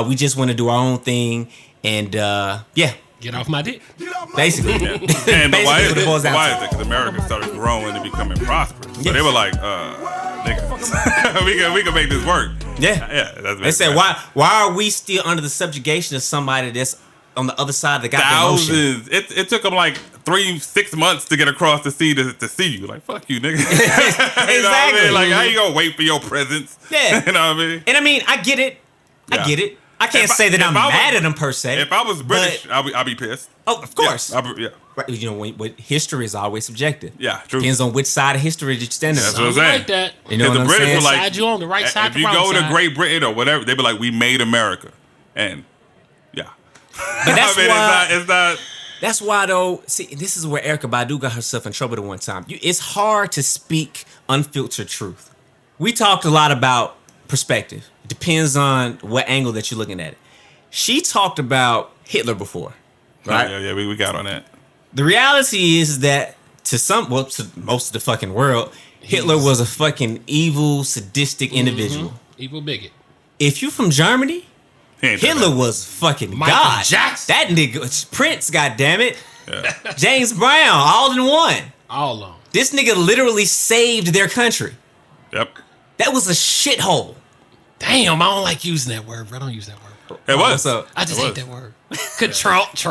We just want to do our own thing. And get off my dick. Basically. And but why is it? Because America started growing and becoming prosperous. So they were like, nigga, we can make this work. Yeah. They said, why are we still under the subjugation of somebody that's on the other side of the goddamn ocean? It took them like 6 months to get across the sea to see you. Like, fuck you, nigga. Exactly. You know what I mean? Like, how you gonna wait for your presence? Yeah. You know what I mean? And I mean, I get it. I can't say that I'm mad at them per se. If I was British, I'll be pissed. Oh, of course. Yeah. Right, what history is always subjective. Yeah, true. Depends on which side of history that you stand on. That's what I'm saying. Like that. You know what the British were like, side you on the right side. If you go to Great Britain or whatever, they be like, we made America, and yeah. But that's why it's not. That's why though. See, this is where Erykah Badu got herself in trouble the one time. It's hard to speak unfiltered truth. We talked a lot about perspective. It depends on what angle that you're looking at it. She talked about Hitler before, right? Yeah, we got on that. The reality is that to most of the fucking world, Hitler was a fucking evil, sadistic individual. Evil bigot. If you from Germany, Hitler was fucking Michael God. Jackson. That nigga, Prince, goddammit. Yeah. James Brown, all in one. All on. This nigga literally saved their country. Yep. That was a shithole. Damn, I don't like using that word, bro. I don't use that word. It was. So I just hate that word. Control. That's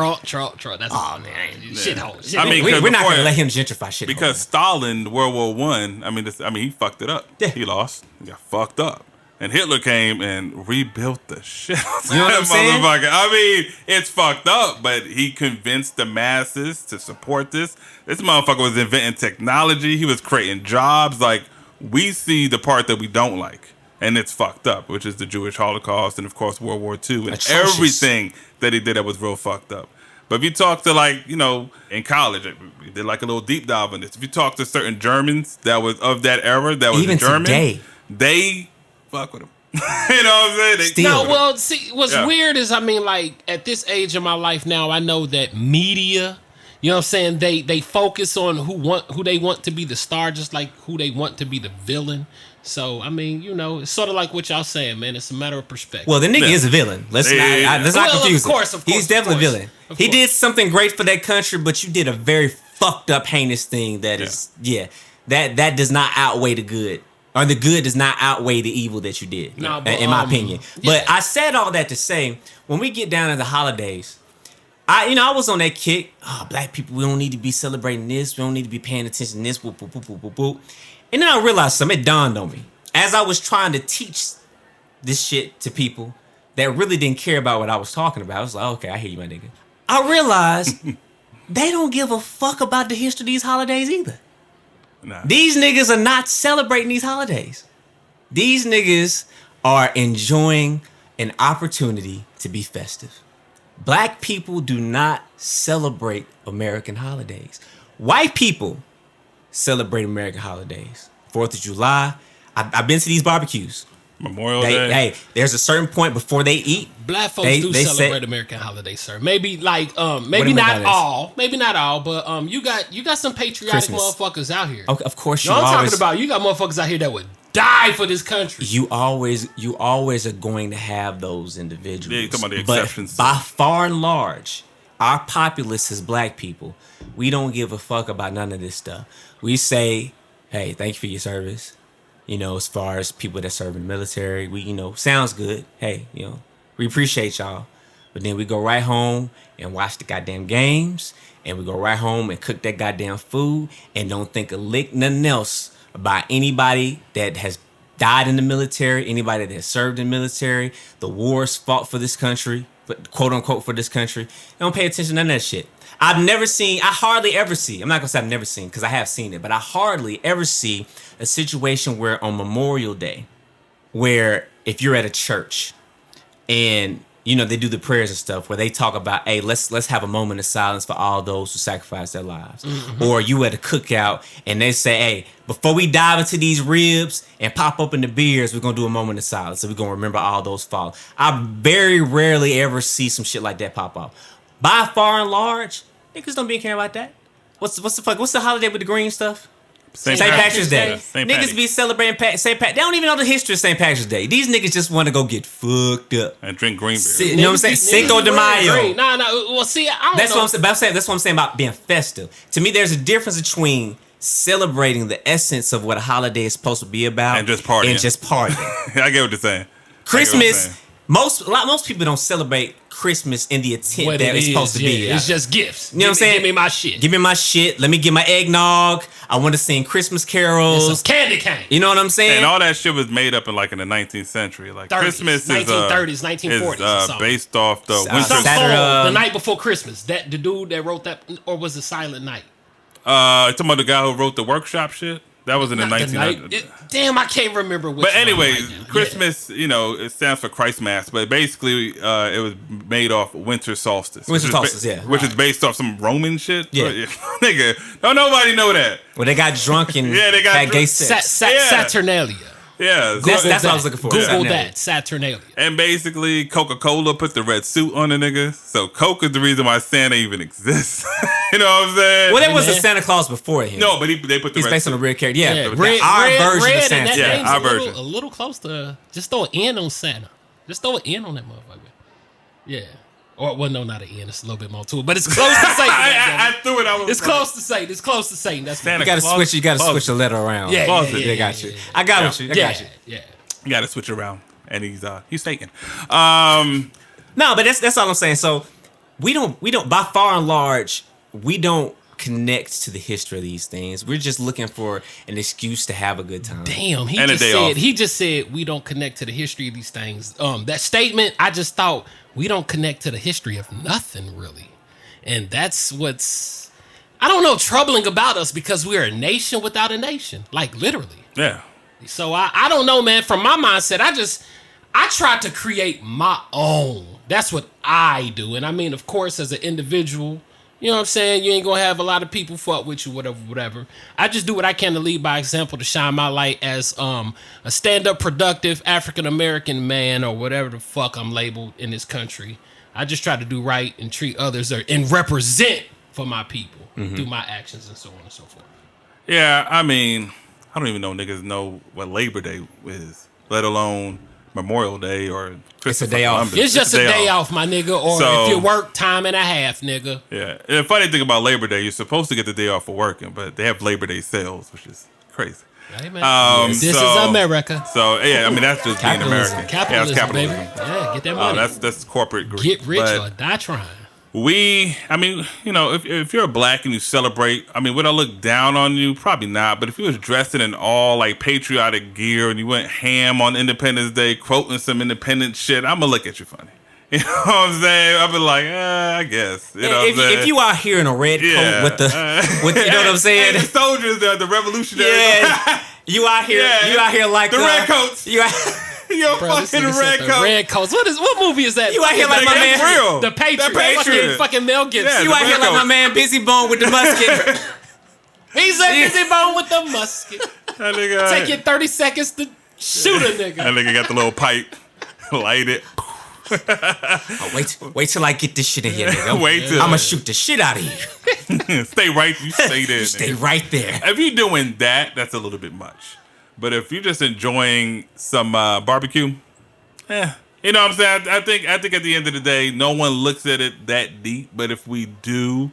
all, man. Shithole. I mean, we're not gonna let him gentrify shit. Because Stalin, World War One. I mean, he fucked it up. Yeah. He lost. He got fucked up. And Hitler came and rebuilt the shit out of You know what I'm that saying? motherfucker. I mean, it's fucked up, but he convinced the masses to support this. This motherfucker was inventing technology. He was creating jobs. Like, we see the part that we don't like, and it's fucked up, which is the Jewish Holocaust and, of course, World War II and Atrocious. everything that he did that was real fucked up. But if you talk to, like, you know, in college, we did like a little deep dive on this. If you talk to certain Germans that was of that era, that was Even German, today. they fuck with him. You know what I'm saying? They Still. No, well, see, what's Yeah. weird is, I mean, like, at this age of my life now, I know that media, you know what I'm saying, they focus on who they want to be the star, just like who they want to be the villain. So, I mean, you know, it's sort of like what y'all saying, man. It's a matter of perspective. Well, the nigga Yeah. is a villain. Let's Yeah. not Well, confuse of course, him. of course, He's definitely of a course. villain. Of He course. did something great for that country, but you did a very fucked up, heinous thing that is, that does not outweigh the good. Or the good does not outweigh the evil that you did, No, but, in my opinion. yeah. But I said all that to say, when we get down to the holidays, I was on that kick. Oh, black people, we don't need to be celebrating this. We don't need to be paying attention to this. Whoop, whoop, whoop, whoop, whoop, whoop. And then I realized something. It dawned on me. As I was trying to teach this shit to people that really didn't care about what I was talking about, I was like, okay, I hear you, my nigga. I realized they don't give a fuck about the history of these holidays either. Nah. These niggas are not celebrating these holidays. These niggas are enjoying an opportunity to be festive. Black people do not celebrate American holidays. White people celebrate American holidays. 4th of July. I've been to these barbecues. Memorial Day. Hey, there's a certain point before they eat. Black folks They do say- celebrate American holidays, sir. Maybe like do maybe you mean by not this? all, but you got some patriotic Christmas. motherfuckers out here. Of course, You know what I'm talking about? You got motherfuckers out here that would die for this country. You always are going to have those individuals. Yeah, you're talking about the But exceptions. by far and large, our populace as black people, we don't give a fuck about none of this stuff. We say, hey, thank you for your service. You know, as far as people that serve in the military, we, sounds good. Hey, we appreciate y'all. But then we go right home and watch the goddamn games, and we go right home and cook that goddamn food and don't think a lick nothing else about anybody that has died in the military, anybody that has served in the military, the wars fought for this country, but quote unquote for this country. They don't pay attention to none of that shit. I hardly ever see, I'm not gonna say I've never seen, because I have seen it, but I hardly ever see a situation where on Memorial Day, where if you're at a church and they do the prayers and stuff where they talk about, hey, let's have a moment of silence for all those who sacrificed their lives. Mm-hmm. Or you at a cookout and they say, hey, before we dive into these ribs and pop open the beers, we're gonna do a moment of silence. So we're gonna remember all those fallen. I very rarely ever see some shit like that pop up. By far and large, niggas don't be caring about that. What's the holiday with the green stuff? St. Patrick's Day. St. Niggas Patty. be celebrating St. Pat. They don't even know the history of St. Patrick's Day. These niggas just want to go get fucked up. And drink green beer. You know what I'm saying? Cinco de Mayo. Nah. Well, see, I don't That's know. what I'm saying. But that's what I'm saying about being festive. To me, there's a difference between celebrating the essence of what a holiday is supposed to be about And just partying. I get what you're saying. Christmas. Most people don't celebrate Christmas in the intent What that it it's supposed is, to be. yeah. It's just gifts. You know what I'm saying? Give me my shit. Give me my shit. Let me get my eggnog. I want to sing Christmas carols. Some candy cane. You know what I'm saying? And all that shit was made up in the 19th century. Like 30s, Christmas 1930s, is 1940s or something. based off the winter. Saturday, Song, the night before Christmas. That the dude that wrote that, or was it Silent Night? Talking about the guy who wrote the workshop shit. That was in the Not 1900s. Damn, I can't remember which But one anyway, right now. Christmas, it stands for Christ Mass, but basically it was made off winter solstice. Winter which is solstice, yeah. Which is based off some Roman shit. Yeah. Nigga, don't nobody know that. Well, they got drunk and Yeah, they got had gay drunk. sex. Yeah. Saturnalia. Yeah. That's what I was looking for. Google Saturnalia. that. Saturnalia. And basically, Coca-Cola put the red suit on the nigga. So Coke is the reason why Santa even exists. You know what I'm saying? Well, there was a man. Santa Claus before him. No, but they put the He's red based suit. on a real character. Yeah, Yeah, our version of and Santa. that Yeah, name's our a little, version. a little close to. Just throw an N on Santa. Just throw an N on that motherfucker. Yeah. Or well, no, not an N. It's a little bit more to it, but it's close to Satan. I threw it. I was It's like, close to Satan. It's close to Satan. That's Santa You gotta Claus. switch. You gotta Claus. switch the letter around. Yeah, Claus yeah, is- yeah, I got yeah, you. yeah. I got with you. I got you. Yeah. You got to switch around, and he's Satan. No, but that's all I'm saying. So we don't by far and large we don't connect to the history of these things. We're just looking for an excuse to have a good time. Damn, And a day off. he just said we don't connect to the history of these things. That statement, I just thought we don't connect to the history of nothing really. And that's what's I don't know, troubling about us because we're a nation without a nation. Like literally. Yeah. So I don't know, man. From my mindset, I try to create my own. That's what I do. And I mean, of course, as an individual, you know what I'm saying? You ain't gonna have a lot of people fuck with you, whatever. I just do what I can to lead by example, to shine my light as a stand-up, productive African-American man or whatever the fuck I'm labeled in this country. I just try to do right and treat others and represent for my people through my actions and so on and so forth. Yeah, I mean, I don't even know niggas know what Labor Day is, let alone Memorial Day or Christmas. day off. It's just a day off, my nigga. Or So- if you work, time and a half, nigga. Yeah. And the funny thing about Labor Day, you're supposed to get the day off for working, but they have Labor Day sales, which is crazy. Hey, man. This is America. So yeah, I mean that's just being Capitalism. American. Capitalism, Yeah, it's capitalism. baby. Yeah, get that money. That's corporate greed. Get rich But or die trying. I mean, you know, if you're black and you celebrate, I mean, would I look down on you? Probably not. But if you was dressed in all like patriotic gear and you went ham on Independence Day, quoting some independent shit, I'm gonna look at you funny. You know what I'm saying? I'll be like, I guess. You know what I'm saying? If you out here in a red coat with the you know what I'm saying? Hey, the soldiers, the revolutionaries. Yeah, you out here. Yeah. You out here like The red coats. You out, Yo, Bro, this fucking nigga said red the coat. Red coats. What movie is that? You out here like my That's man. real. The Patriot. The Patriot. Fucking Mel Gibson. Yeah, You the out here red like my coat. man Busy Bone with the musket. He's a busy bone with the musket. That nigga, Take you 30 seconds to shoot a nigga. That nigga got the little pipe, light it. Oh, wait till I get this shit in here, nigga. Wait till I'm gonna shoot the shit out of you. stay right. You stay there. You stay nigga. right there. If you're doing that, that's a little bit much. But if you're just enjoying some barbecue, you know what I'm saying? I think at the end of the day, no one looks at it that deep. But if we do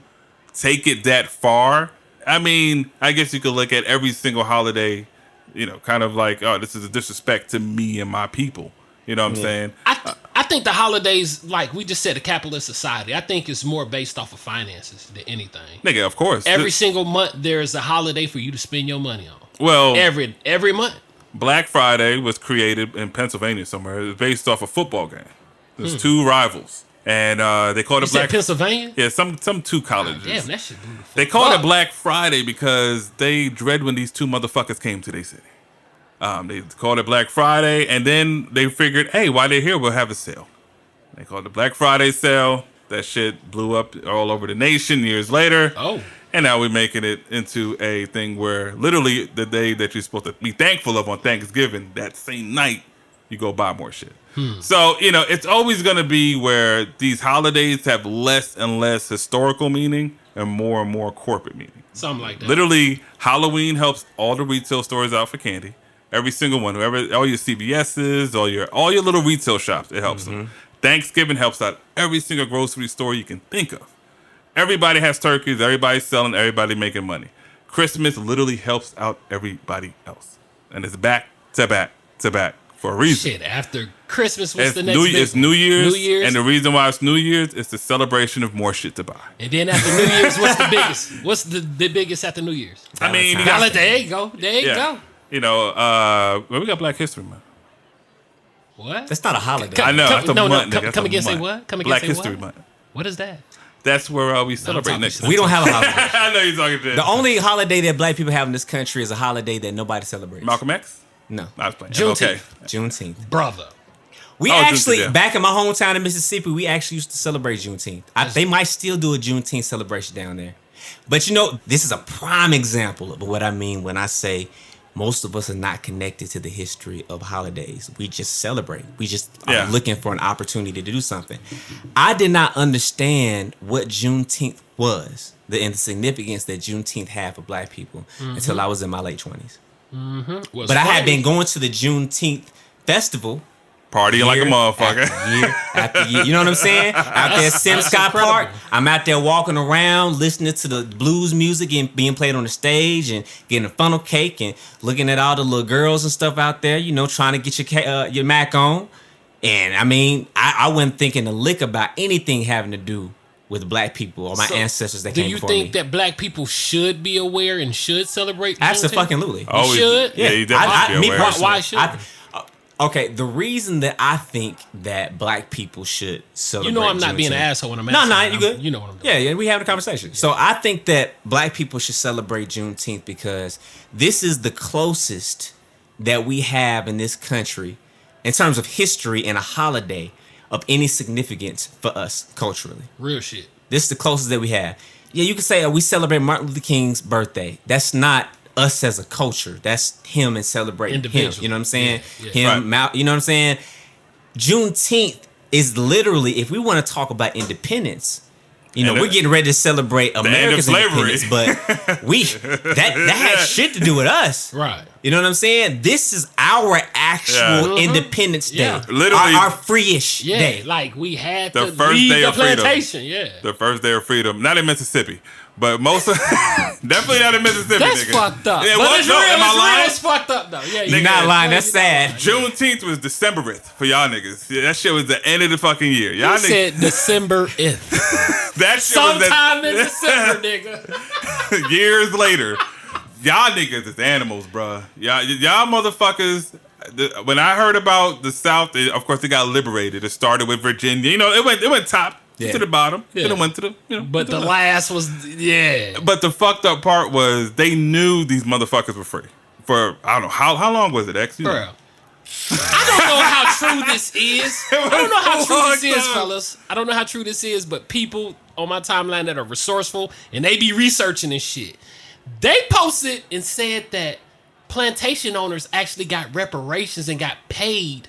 take it that far, I mean, I guess you could look at every single holiday, you know, kind of like, oh, this is a disrespect to me and my people. You know what I'm saying? I think the holidays, like we just said, a capitalist society, I think it's more based off of finances than anything. Nigga, of course. Every single month, there's a holiday for you to spend your money on. Well, Every month. Black Friday was created in Pennsylvania somewhere. It was based off a football game. There's two rivals, and they called You it said Black. Pennsylvania? Yeah, some two colleges. Damn, that shit beautiful. They called it Black Friday because they dread when these two motherfuckers came to their city. They called it Black Friday, and then they figured, hey, while they're here, we'll have a sale. They called it Black Friday sale. That shit blew up all over the nation years later. Oh. And now we're making it into a thing where literally the day that you're supposed to be thankful of on Thanksgiving, that same night, you go buy more shit. So, you know, it's always going to be where these holidays have less and less historical meaning and more corporate meaning. Something like that. Literally, Halloween helps all the retail stores out for candy. Every single one, all your CVS's, all your little retail shops, it helps them. Thanksgiving helps out every single grocery store you can think of. Everybody has turkeys, everybody's selling, everybody making money. Christmas literally helps out everybody else. And it's back to back to back for a reason. Shit, after Christmas, what's It's the next big It's one? New Year's. New Year's. And the reason why it's New Year's is the celebration of more shit to buy. And then after New Year's, what's the biggest? What's the biggest after New Year's? I mean, you got, There you go. There you go. You know, well, we got Black History Month. What? That's not a holiday. I know. That's a month, nigga. Come That's a again, say month. what? Come again, Black say History what? Month. What is that? That's where we celebrate talking next. shit. We don't have a holiday. I know you're talking shit. The only holiday that black people have in this country is a holiday that nobody celebrates. Malcolm X? No. I was playing. Juneteenth. Okay. Juneteenth. Brother. We Oh, actually, Juneteenth, yeah. back in my hometown in Mississippi, we actually used to celebrate Juneteenth. They might still do a Juneteenth celebration down there. But you know, this is a prime example of what I mean when I say most of us are not connected to the history of holidays. We just celebrate. We just Yeah. are looking for an opportunity to do something. I did not understand what Juneteenth was, and the significance that Juneteenth had for Black people until I was in my late 20s. Was But I had funny. been going to the Juneteenth festival Partying like a year motherfucker. after year after year. You know what I'm saying? Out there at Simscott incredible. Park, I'm out there walking around, listening to the blues music and being played on the stage, and getting a funnel cake and looking at all the little girls and stuff out there. You know, trying to get your Mac on. And I mean, I wasn't thinking a lick about anything having to do with Black people or my So, ancestors that do came you before think me. that Black people should be aware and should celebrate? Absolutely. Always, should? Yeah, you definitely be aware. personally- Why should Okay, the reason that I think that Black people should celebrate. You know I'm not being an Juneteenth- asshole when I'm No, asking. you good. You know what I'm doing. Yeah, we having a conversation. So I think that Black people should celebrate Juneteenth because this is the closest that we have in this country in terms of history and a holiday of any significance for us culturally. Real shit. This is the closest that we have. Yeah, you could say we celebrate Martin Luther King's birthday. That's not us as a culture. That's him and celebrating him. Individual. You know what I'm saying? Yeah, Him, you know what I'm saying? Juneteenth is literally, if we want to talk about independence, you know, And we're getting ready to celebrate America's slavery. independence, but that has shit to do with us. Right. You know what I'm saying? This is our actual Yeah. Independence Day. Yeah. Literally- our free-ish Yeah, day. like we had The to first leave day the of freedom. plantation. Yeah. The first day of freedom. Not in Mississippi, but most of definitely not in Mississippi. That's nigga. fucked up. Yeah, but what? it's No, real. am I It's lying? real. It's fucked up though. Yeah, You're you not good. lying. No, That's you're not sad. lying. Juneteenth was Decembereth for y'all niggas. Yeah, that shit was the end of the fucking year. Y'all You niggas. said December 8th. That shit was Sometime in December, nigga. years later. Y'all niggas is animals, bruh. Y'all motherfuckers. When I heard about the South, of course it got liberated. It started with Virginia. You know, it went top Yeah. to the bottom. Yeah. Then it went to the But the last was yeah. But the fucked up part was they knew these motherfuckers were free for I don't know how long was it, X? You know. Bro. I don't know how true this is. I don't know how true this is, fellas. I don't know how true this is, but people on my timeline that are resourceful and they be researching this shit. They posted and said that plantation owners actually got reparations and got paid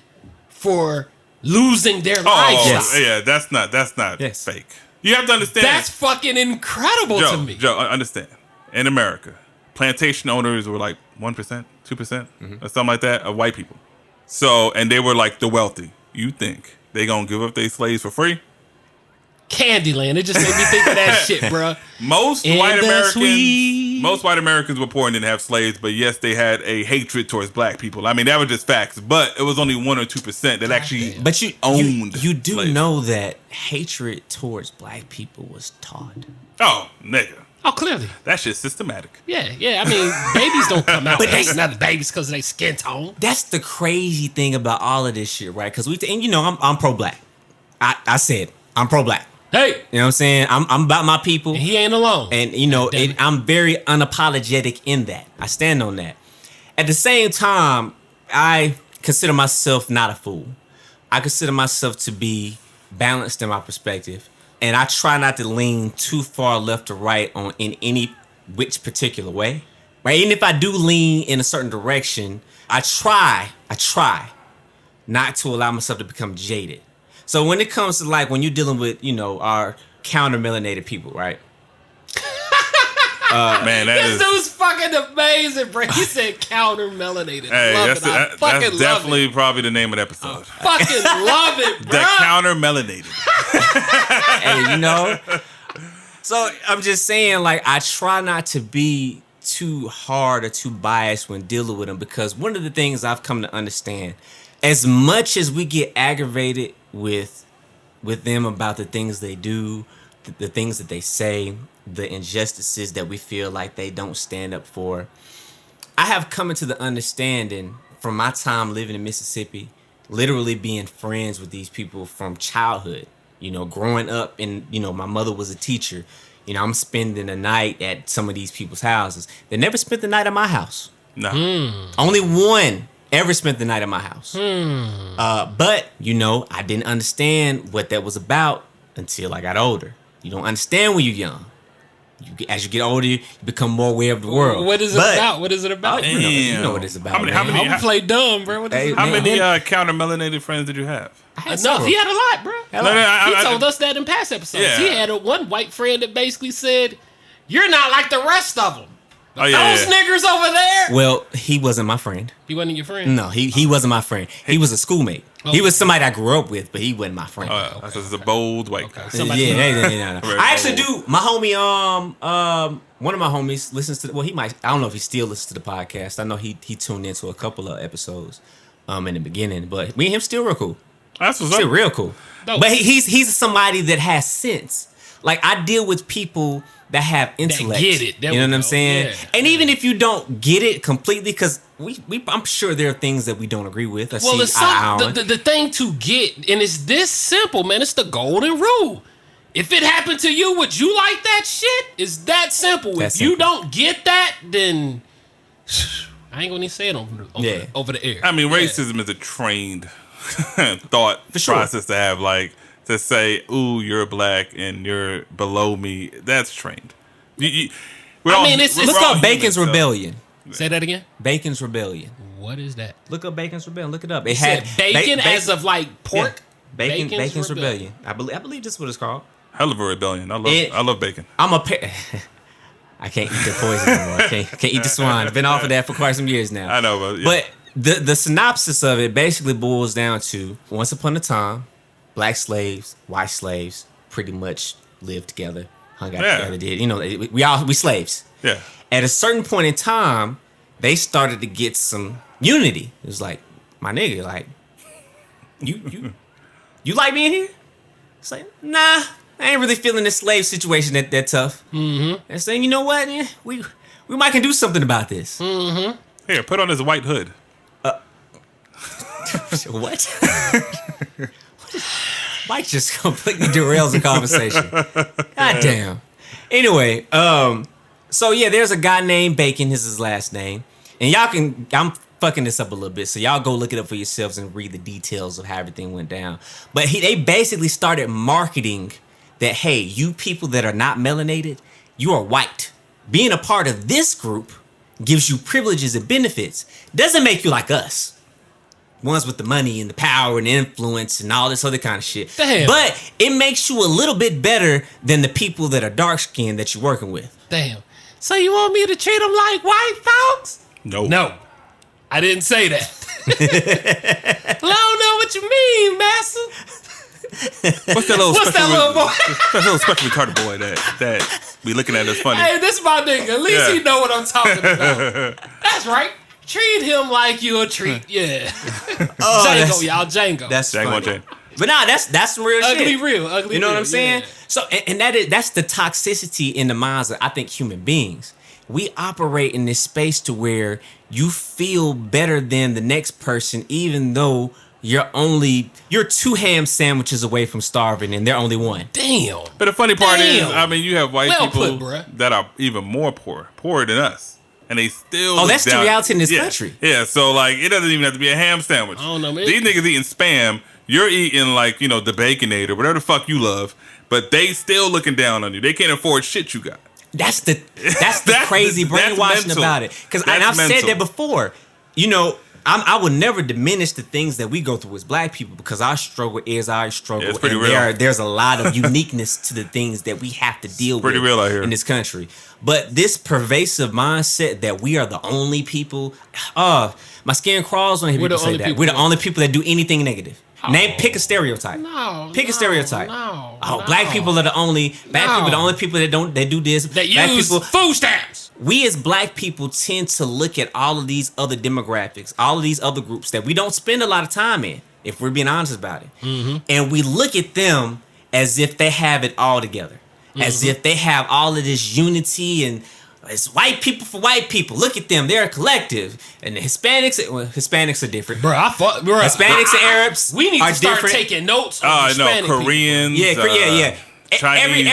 for losing their Oh livestock. yeah, that's not Yes. fake. You have to understand. That's fucking incredible to me. Joe, understand. In America, plantation owners were like 1%, 2%, or something like that of white people. So, and they were like the wealthy. You think they gonna give up their slaves for free? Candyland. It just made me think of that shit, bro. Most In white the Americans, sweet- most white Americans were poor and didn't have slaves, but yes, they had a hatred towards black people. I mean, that was just facts. But it was only 1 or 2% that actually But you owned. you do slaves. know that hatred towards Black people was taught. Oh, nigga, Oh, clearly. that shit's systematic. Yeah. I mean, babies don't come out But hating they- other babies because of their skin tone. That's the crazy thing about all of this shit, right? Because and you know, I'm pro-Black. I said I'm pro-Black. Hey, You know what I'm saying? I'm about my people. he ain't alone. And you know, Damn it. I'm very unapologetic in that. I stand on that. At the same time, I consider myself not a fool. I consider myself to be balanced in my perspective, and I try not to lean too far left or right on in any which particular way. Right? Even if I do lean in a certain direction, I try not to allow myself to become jaded. So when it comes to like when you're dealing with, you know, our counter-melated people, right? Man, that this is. dude's fucking amazing, bro. He said counter-melated. Hey, Love that's, it. I that- fucking that's love definitely it. probably the name of the episode. Fucking love it, bro. The Counter-Melenated. Hey, you know? So I'm just saying, like, I try not to be too hard or too biased when dealing with them, because one of the things I've come to understand, as much as we get aggravated with them about the things they do, the things that they say, the injustices that we feel like they don't stand up for, I have come into the understanding from my time living in Mississippi, literally being friends with these people from childhood. You know, growing up, and you know, my mother was a teacher. You know, I'm spending the night at some of these people's houses. They never spent the night at my house. No. Only one ever spent the night at my house. But you know, I didn't understand what that was about until I got older. You don't understand when you're young. As you get older, you become more aware of the world. What is it about? What is it about? You know what it's about. How many? I'm gonna play dumb, bro. What is it How about? many Counter-Melenated friends did you have? Enough. He had a lot, bro. He told us that in past episodes. Yeah. He had one white friend that basically said, "You're not like the rest of them. Oh, yeah, Those niggers over there." Well, he wasn't my friend. He wasn't your friend. No, he wasn't my friend. He was a schoolmate. He was somebody I grew up with, but he wasn't my friend. That's just a bold white guy. Yeah. Very I actually bold. do. My homie, one of my homies listens to. Well, he might. I don't know if he still listens to the podcast. I know he tuned into a couple of episodes, in the beginning. But me and him still real cool. That's what's Still up. real cool. Dope. But he's somebody that has sense. Like I deal with people that have intellect. get it. There You know we what I'm go. saying? Yeah. And even if you don't get it completely, because I'm sure there are things that we don't agree with. Well, it's the thing to get, and it's this simple, man. It's the golden rule. If it happened to you, would you like that shit? It's that simple. That's If you simple. don't get that, then I ain't gonna even say it over the air. I mean, racism is a trained thought sure. process to have. Like to say, "Ooh, you're black and you're below me." That's trained. It's Look up Bacon's Rebellion. Say that again. Bacon's Rebellion. What is that? Look up Bacon's Rebellion. Look it up. It You said bacon ba- as of like pork. Yeah. Bacon's Rebellion. I believe this is what it's called. Hell of a rebellion. I love bacon. I'm a I can't eat the poison anymore. I can't eat the swine. I've been off of that for quite some years now. I know, but yeah. But the synopsis of it basically boils down to once upon a time, black slaves, white slaves, pretty much lived together, hung out together. Did we slaves? Yeah. At a certain point in time, they started to get some unity. It was like, my nigga, like, you like being here? It's like, nah, I ain't really feeling this slave situation that tough. Mm-hmm. And saying, you know what? Yeah, we might can do something about this. Mm-hmm. Here, put on this white hood. What? Mike just completely derails the conversation. God damn. Anyway, so yeah, there's a guy named Bacon. This is his last name. And I'm fucking this up a little bit, so y'all go look it up for yourselves and read the details of how everything went down. But they basically started marketing that, hey, you people that are not melanated, you are white. Being a part of this group gives you privileges and benefits. Doesn't make you like us. Ones with the money and the power and the influence and all this other kind of shit. Damn. But it makes you a little bit better than the people that are dark skinned that you're working with. Damn. So you want me to treat them like white folks? No. I didn't say that. Well, I don't know what you mean, master. What's that little What's that little boy? that little special retarded boy that be looking at us funny? Hey, this my nigga. At least Yeah. he know what I'm talking about. That's right. Treat him like you'll treat, yeah. Django, y'all, Django. That's Django funny. Jane. But nah, that's some real ugly shit. real, ugly You know real, what I'm saying? yeah. So, and that's the toxicity in the minds of, I think, human beings. We operate in this space to where you feel better than the next person, even though you're 2 ham sandwiches away from starving and they're only one. Damn. But the funny part is, Damn. I mean, you have white Well people put, bruh. that are even more poorer than us. And they still Oh, that's the down. reality in this Yeah. country. Yeah, so like it doesn't even have to be a ham sandwich. I don't know, man. These niggas eating Spam, you're eating like, the Baconator, whatever the fuck you love, but they still looking down on you. They can't afford shit you got. That's the That's- crazy that's brainwashing mental. about it. Because That's I've said mental. that before. I would never diminish the things that we go through as black people because our struggle is our struggle. Yeah, it's pretty and real. There's a lot of uniqueness to the things that we have to deal pretty with real out here. in this country. But this pervasive mindset that we are the only people, my skin crawls when I hear We're people the say only that. people. We're the only people that do anything negative. Pick a stereotype. No. Pick a stereotype. No. Black people are the only people are the only people that do this. That black use people, food stamps. we as black people tend to look at all of these other demographics, all of these other groups that we don't spend a lot of time in, if we're being honest about it. Mm-hmm. And we look at them as if they have it all together, as if they have all of this unity and it's white people for white people. Look at them. They're a collective. And the Hispanics are different. Bro, Hispanics and Arabs we need are to start different. taking notes on No, Hispanic people. Koreans. Yeah. Chinese.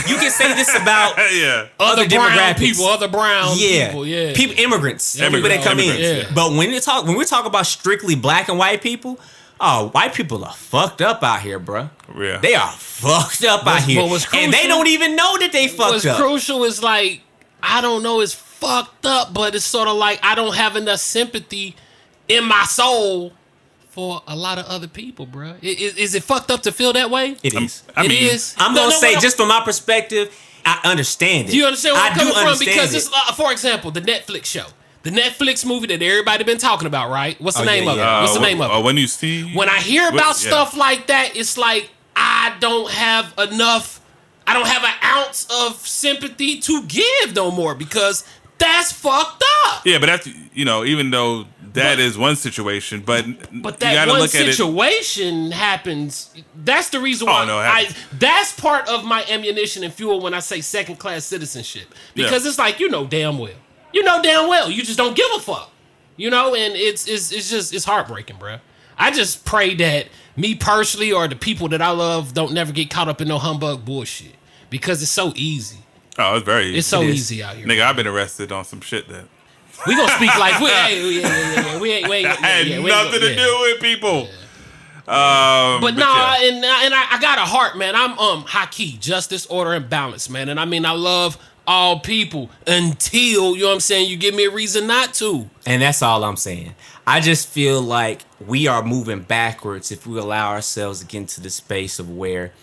You can say this about yeah. other brown demographics. people, other brown people, yeah. People, immigrants, people that Immigrants, come in. yeah. But when we talk about strictly black and white people, Oh, white people are fucked up out here, bro. Yeah. They are fucked up out here. And they don't even know that they fucked up. What's crucial is like, I don't know, it's fucked up, but it's sort of like I don't have enough sympathy in my soul for a lot of other people, bro. Is it fucked up to feel that way? It is. I mean, it is. I'm gonna say, just from my perspective, I understand it. Do you understand where I'm coming from? Because it's it's, for example, the Netflix show. The Netflix movie that everybody been talking about, right? What's the Oh, name yeah, of yeah. it? What's the name of it? When you see... When I hear about stuff like that, it's like I don't have enough. I don't have an ounce of sympathy to give no more because that's fucked up. Yeah, but that's, even though that is one situation, but you that gotta one look at it. situation happens. That's the reason why. Oh, no, it happens. That's part of my ammunition and fuel when I say second class citizenship because it's like damn well. You just don't give a fuck. And it's heartbreaking, bro. I just pray that me personally or the people that I love don't never get caught up in no humbug bullshit because it's so easy. Oh, it's very easy. It's so easy out here. Nigga, I've been arrested on some shit that... We gonna speak like we ain't had nothing to do with people. But I got a heart, man. I'm high key, justice, order, and balance, man. And I mean, I love all people until you give me a reason not to. And that's all I'm saying. I just feel like we are moving backwards if we allow ourselves to get into the space of where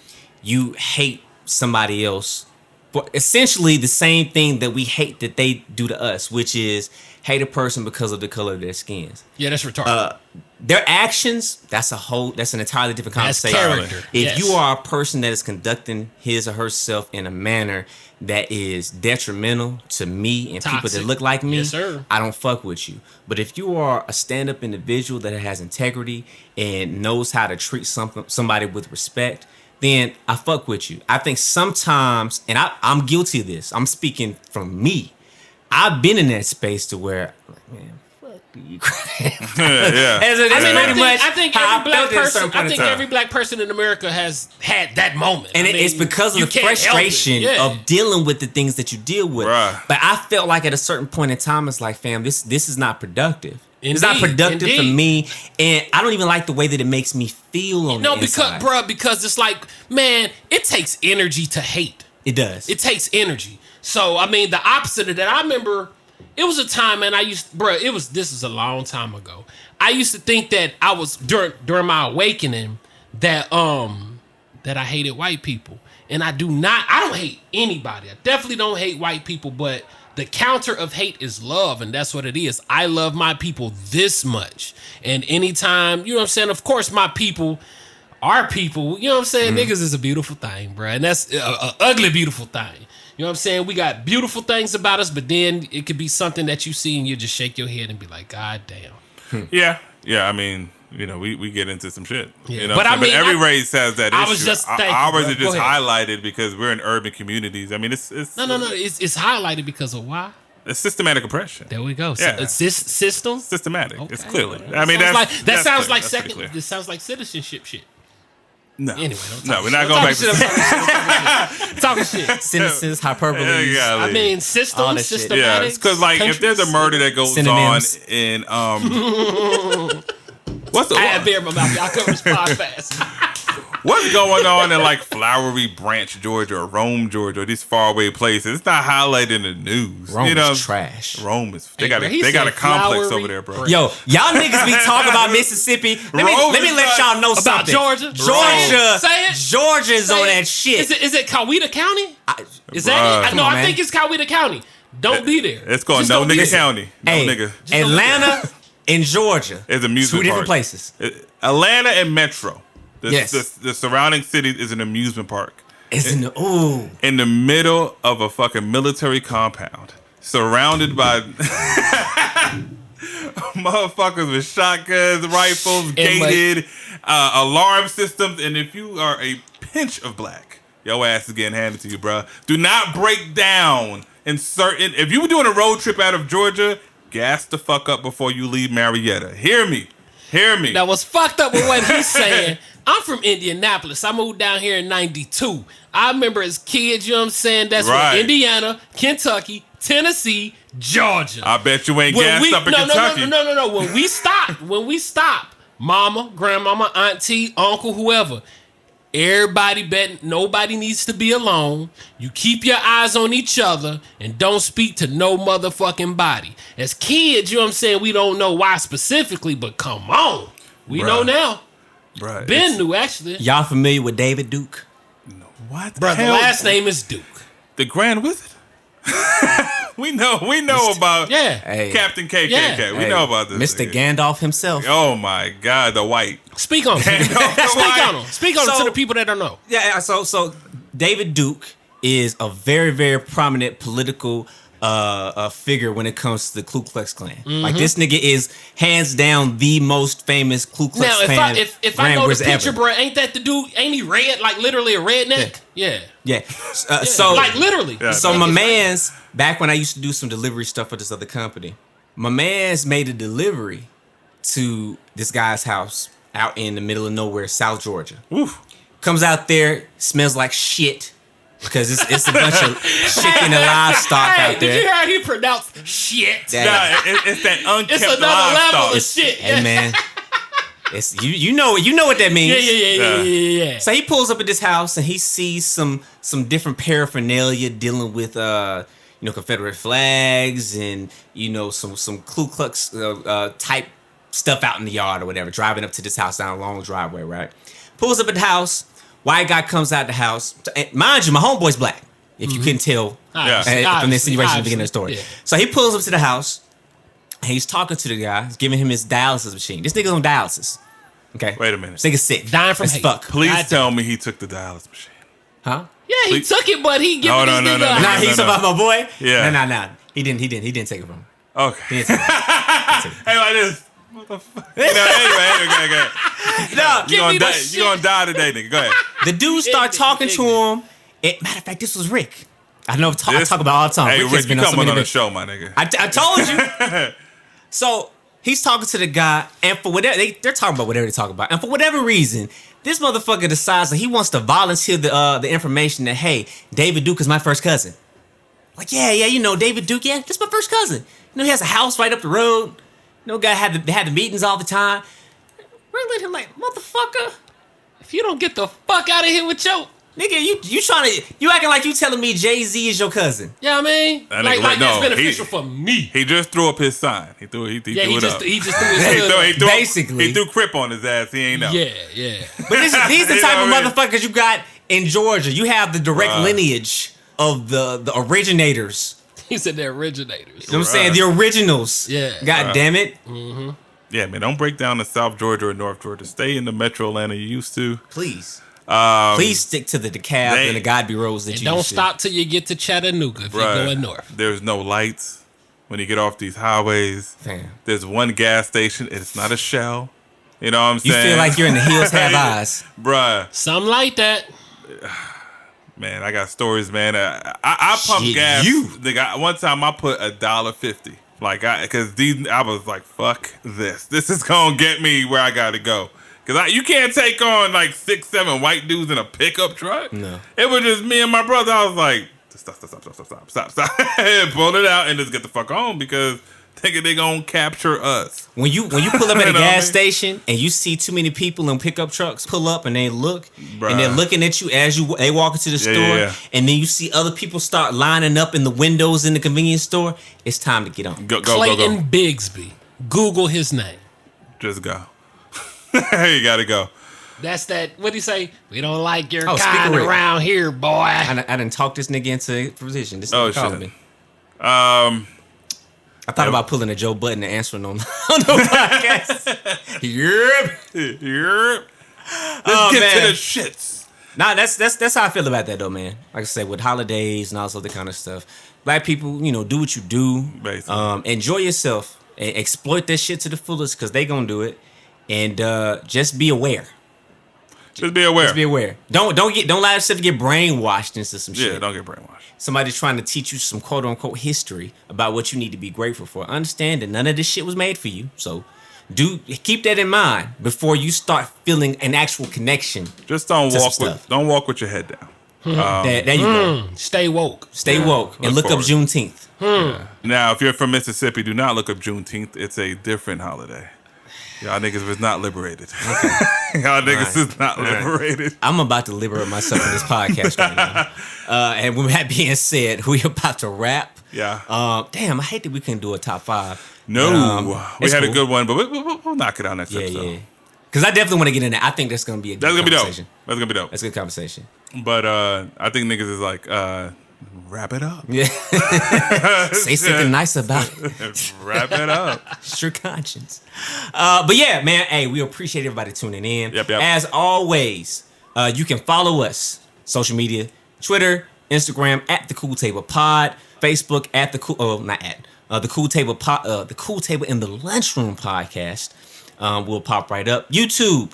you hate somebody else for essentially the same thing that we hate that they do to us, which is hate a person because of the color of their skins. Yeah, that's retarded. Their actions, that's an entirely different conversation. That's character. If you are a person that is conducting his or herself in a manner that is detrimental to me and people that look like me, yes, sir. I don't fuck with you. But if you are a stand-up individual that has integrity and knows how to treat somebody with respect, then I fuck with you. I think sometimes, and I'm guilty of this, I'm speaking from me, I've been in that space to where, man, fuck you. Yeah. I think every black person in America has had that moment. And it's because of the frustration of dealing with the things that you deal with. Right. But I felt like at a certain point in time, it's like, fam, this is not productive. It's not Indeed, productive for me, and I don't even like the way that it makes me feel on the inside. because it's like, man, it takes energy to hate. It does. It takes energy. So I mean, the opposite of that. I remember it was a time, man. This is a long time ago. I used to think that I was during my awakening that I hated white people, and I don't hate anybody. I definitely don't hate white people, but the counter of hate is love, and that's what it is. I love my people this much. And anytime, of course, my people, our people, niggas is a beautiful thing, bro. And that's an ugly, beautiful thing. We got beautiful things about us, but then it could be something that you see and you just shake your head and be like, God damn. Yeah. I mean, we get into some shit. Yeah. But every race has that issue. I was just thinking, ours bro. are just Go ahead. highlighted because we're in urban communities. I mean, it's No. It's highlighted because of why? It's systematic oppression. There we go. Yeah. So it's this system. Systematic. Okay. It's clearly. Well, I mean, that sounds like pretty clear. This sounds like citizenship shit. No. Anyway, We're not going back to talking shit. Sentences, hyperbole. I mean, All systems, that shit. systematics. Yeah, it's because if there's a murder that goes Synonyms. on in what's the I had beer in my mouth. Y'all cover this podcast. what's going on in like Flowery Branch, Georgia, or Rome, Georgia, or these faraway places? It's not highlighted in the news. Rome is trash. Rome is they Hey, got bro, he a said complex Flowery over there, bro. Branch. Yo, y'all niggas be talking about Mississippi. Let me let y'all know About something. Georgia? Georgia. Say it. Georgia is on that shit. Is it Coweta County? Is that Bruh. it? Come No, on, I man. think it's Coweta County. Don't be there. It's called Just No don't be Nigga there. County. No Hey, nigga. Atlanta and Georgia. It's amusement Two different park. places. Atlanta and Metro. Yes. The surrounding city is an amusement park. It's in the In the middle of a fucking military compound, surrounded by motherfuckers with shotguns, rifles, gated, alarm systems, and if you are a pinch of black, your ass is getting handed to you, bruh. Do not break down in certain. If you were doing a road trip out of Georgia, gas the fuck up before you leave Marietta. Hear me. Now, what's fucked up with what he's saying, I'm from Indianapolis. I moved down here in 92. I remember as kids, that's Right. where Indiana, Kentucky, Tennessee, Georgia. I bet you ain't gassed up in Kentucky. No. When we stop mama, grandmama, auntie, uncle, whoever. Everybody bet nobody needs to be alone. You keep your eyes on each other and don't speak to no motherfucking body. As kids, you know what I'm saying? We don't know why specifically, but come on. We know now. Bruh, Ben knew, actually. Y'all familiar with David Duke? What the Bro, the hell? last name is Duke. The Grand Wizard? we know about Hey. Captain KKK. Yeah. We know about this. Mr. nigga. Gandalf himself. Oh my God, the white. Speak on him. Speak on him. Speak on him So- to the people that don't know. Yeah, so David Duke is a very, very prominent political figure when it comes to the Ku Klux Klan. Like, this nigga is hands down the most famous Ku Klux Now, Klan if I know the Rangers picture, ever. bro, ain't that the dude? Ain't he red? Like literally a redneck? Yeah. Yeah. So like literally. Yeah. So my man's, back when I used to do some delivery stuff for this other company, my man's made a delivery to this guy's house out in the middle of nowhere, South Georgia. Oof. Comes out there, smells like shit because it's a bunch of chicken and livestock Hey, out did you there. hear how he pronounced shit? That- Nah, it's that unkept It's another level livestock. of shit. Hey man, it's you know what that means. Yeah. So he pulls up at this house and he sees some different paraphernalia dealing with Confederate flags and some Ku Klux type stuff out in the yard or whatever. Driving up to this house down a long driveway, right? Pulls up at the house. White guy comes out the house. And mind you, my homeboy's black. If you couldn't tell Yeah. from the insinuation at the beginning of the story. Yeah. So he pulls up to the house. And he's talking to the guy. He's giving him his dialysis machine. This nigga's on dialysis. Okay. Wait a minute. This nigga's sick. Dying from as hate. fuck. Please God tell me he took the dialysis machine. Huh? Yeah, he Please. took it, but he giving No, this no, no, nigga. no, a- no, Nah, he's talking about my boy. Yeah. Nah. He didn't take it from him. Okay. He didn't take it. Hey, like this. Anyway. No, You gonna die today, nigga. Go ahead. the dude start talking to him. Matter of fact, this was Rick. I know. I talk about all the time. Hey, Rick has Rick, you been on so coming many on the videos. show, my nigga. I told you. So he's talking to the guy, and for whatever they're talking about, whatever they talk about, and for whatever reason, this motherfucker decides that he wants to volunteer the information that, hey, David Duke is my first cousin. Like, yeah, David Duke, yeah, that's my first cousin. He has a house right up the road. Guy they had the meetings all the time. We're looking at him like, motherfucker, If you don't get the fuck out of here with your, nigga, you acting like you telling me Jay-Z is your cousin. you know what I mean? That Like nigga- that's no, beneficial for me. He just threw up his sign. He threw it up. He just threw his He hood up. threw Basically. he threw Crip on his ass. He ain't know. Yeah. But these are the You type know of what I mean? motherfuckers you got in Georgia. You have the direct lineage of the originators. He said they're originators. You know what I'm saying? The originals. Yeah. God damn it. Yeah, man. Don't break down to South Georgia or North Georgia. Stay in the Metro Atlanta you used to. Please. Please stick to the DeKalb they- and the Godby roads that And you don't used to. stop till you get to Chattanooga if Bruh, you're going north. There's no lights when you get off these highways. Fam. There's one gas station. It's not a Shell. You know what I'm You saying? feel like you're in the hills have eyes. Bruh, Something like that. man, I got stories, man. I pump Shit, gas. you. One time I put $1.50. Like, I was like, fuck this. This is gonna get me where I gotta go. Cause you can't take on like 6-7 white dudes in a pickup truck. No. It was just me and my brother. I was like, stop. Pull it out and just get the fuck home because thinking they gonna capture us. When you pull up at a You know what I gas mean? station and you see too many people in pickup trucks pull up and they look Bruh. and they're looking at you as they walk into the store yeah. and then you see other people start lining up in the windows in the convenience store, it's time to get on. Go. Clayton Bigsby. Google his name. Just go. You gotta go. That's that. What do you say? We don't like your Oh, speak kind of it. around here, boy. I done talked this nigga into position. This is Oh, what he called shit. me. I thought about pulling a Joe Budden and answering on the podcast. Yep. Let's Oh, get to man. the shits. Nah, that's how I feel about that though, man. Like I said, with holidays and all sorts of kind of stuff, black people, do what you do. Basically. Enjoy yourself and exploit that shit to the fullest because they gonna do it. And just be aware. Just be aware. Just be aware. Don't allow yourself to get brainwashed into some shit. Yeah, don't get brainwashed. Somebody's trying to teach you some quote unquote history about what you need to be grateful for. Understand that none of this shit was made for you. So keep that in mind before you start feeling an actual connection. Just don't To some walk with your head down. There you go. Stay woke. Stay woke and look up forward. Juneteenth. Now, if you're from Mississippi, do not look up Juneteenth. It's a different holiday. Y'all niggas was not liberated. Y'all niggas is not liberated. I'm about to liberate myself in this podcast right now. And with that being said, we about to wrap. Yeah. Damn, I hate that we couldn't do a top 5. No, we it's had a cool. good one, but we'll knock it out next episode. Yeah. Because I definitely want to get in there. I think that's going to be a good That's gonna be dope. conversation. That's gonna be dope. That's a good conversation. But I think niggas is like, wrap it up. Yeah. Say something nice about it. Wrap it up. It's your conscience. But yeah, man, hey, we appreciate everybody tuning in. Yep. As always, you can follow us, social media, Twitter, Instagram, at The Cool Table Pod, Facebook at The Cool, the Cool Table Pod, The Cool Table in the Lunchroom podcast. Will pop right up. YouTube.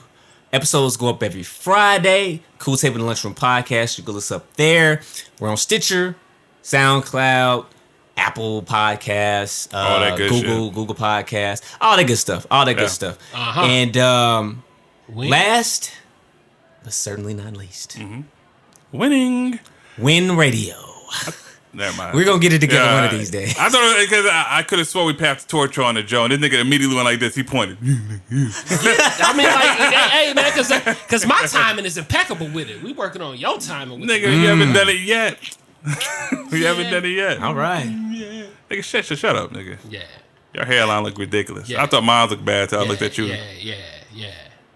Episodes go up every Friday. Cool Table in the Lunchroom podcast. You can look us up there. We're on Stitcher, SoundCloud, Apple Podcasts, All that good Google Podcasts, all that good stuff. Good stuff. And last, but certainly not least, Winning. Win Radio. Never mind. We're gonna get it together one of these days. I thought because I could have swore we passed the torch on to Joe, and this nigga immediately went like this. He pointed. I mean, like, hey, man, because my timing is impeccable with it. We working on your timing with it. Nigga, you haven't done it yet. You haven't done it yet. All right. Nigga, shut up, nigga. Yeah. Your hairline look ridiculous. Yeah. I thought mine looked bad till I looked at you. Yeah.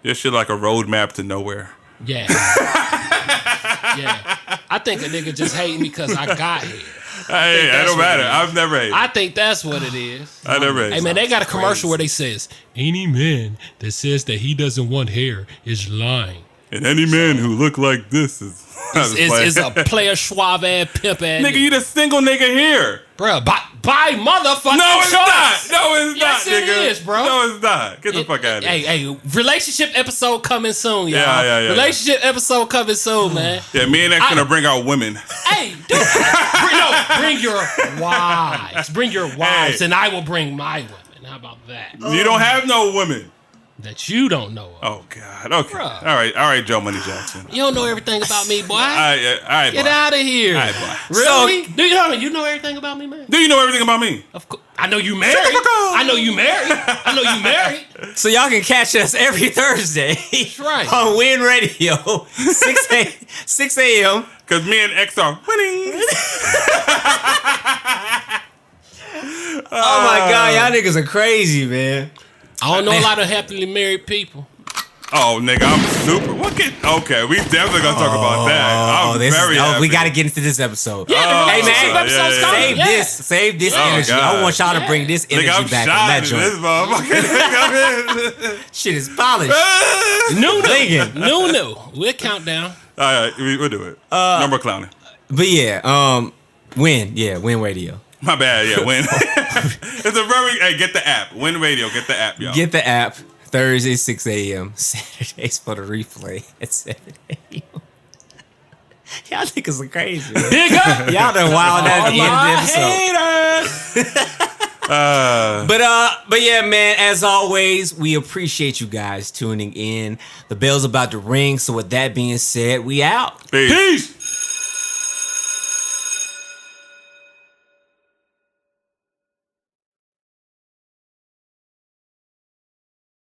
Your shit like a roadmap to nowhere. Yeah. Yeah. I think a nigga just hate me because I got here. Hey, it don't matter. I've never hated. I think that's what it is. I never hated. Hey, man, they got a commercial where they says, any man that says that he doesn't want hair is lying. And any man who look like this is a player suave ass pimp ass nigga, you the single nigga here. Bro, by motherfucking No, it's choice. not. No, it's Yes, not, it nigga. is, bro. No, it's not. Get the fuck out of here. Hey, relationship episode coming soon, y'all. Yeah. Relationship episode coming soon, man. Yeah, me and X gonna bring out women. Hey, dude. Bring your wives. Bring your wives, Hey. and I will bring my women. How about that? You don't have no women. That you don't know of. Oh God. Okay. Bruh. All right, Joe Money Jackson. You don't know everything about me, boy. All right, Get boy. out of here. All right, boy. Really? Do you know everything about me, man? Do you know everything about me? Of course. I know you married. Shut the fuck up. I know you married. So y'all can catch us every Thursday. That's right. On Win Radio, 6 a.m. Cause me and X are winning. Oh my God, y'all niggas are crazy, man. I don't know a lot of happily married people. Oh, nigga, I'm super. Okay, we definitely gonna talk about that. I'm very happy. we gotta get into this episode. Yeah, Hey, man, yeah. Save this Oh, energy. God. I want y'all to bring this energy Nigga, I'm back on that shining joint. this motherfucker. Shit is polished. No. We'll count down. All right, we'll do it. Number clowning. But yeah, Win Radio. My bad. Yeah, win. It's a very. Hey, get the app. Win Radio. Get the app, y'all. Get the app. Thursday, 6 a.m. Saturdays for the replay at 7 a.m. Y'all niggas are crazy. Man. Big up. Y'all done wild at the end of the episode. But yeah, man, as always, we appreciate you guys tuning in. The bell's about to ring, so with that being said, we out. Peace.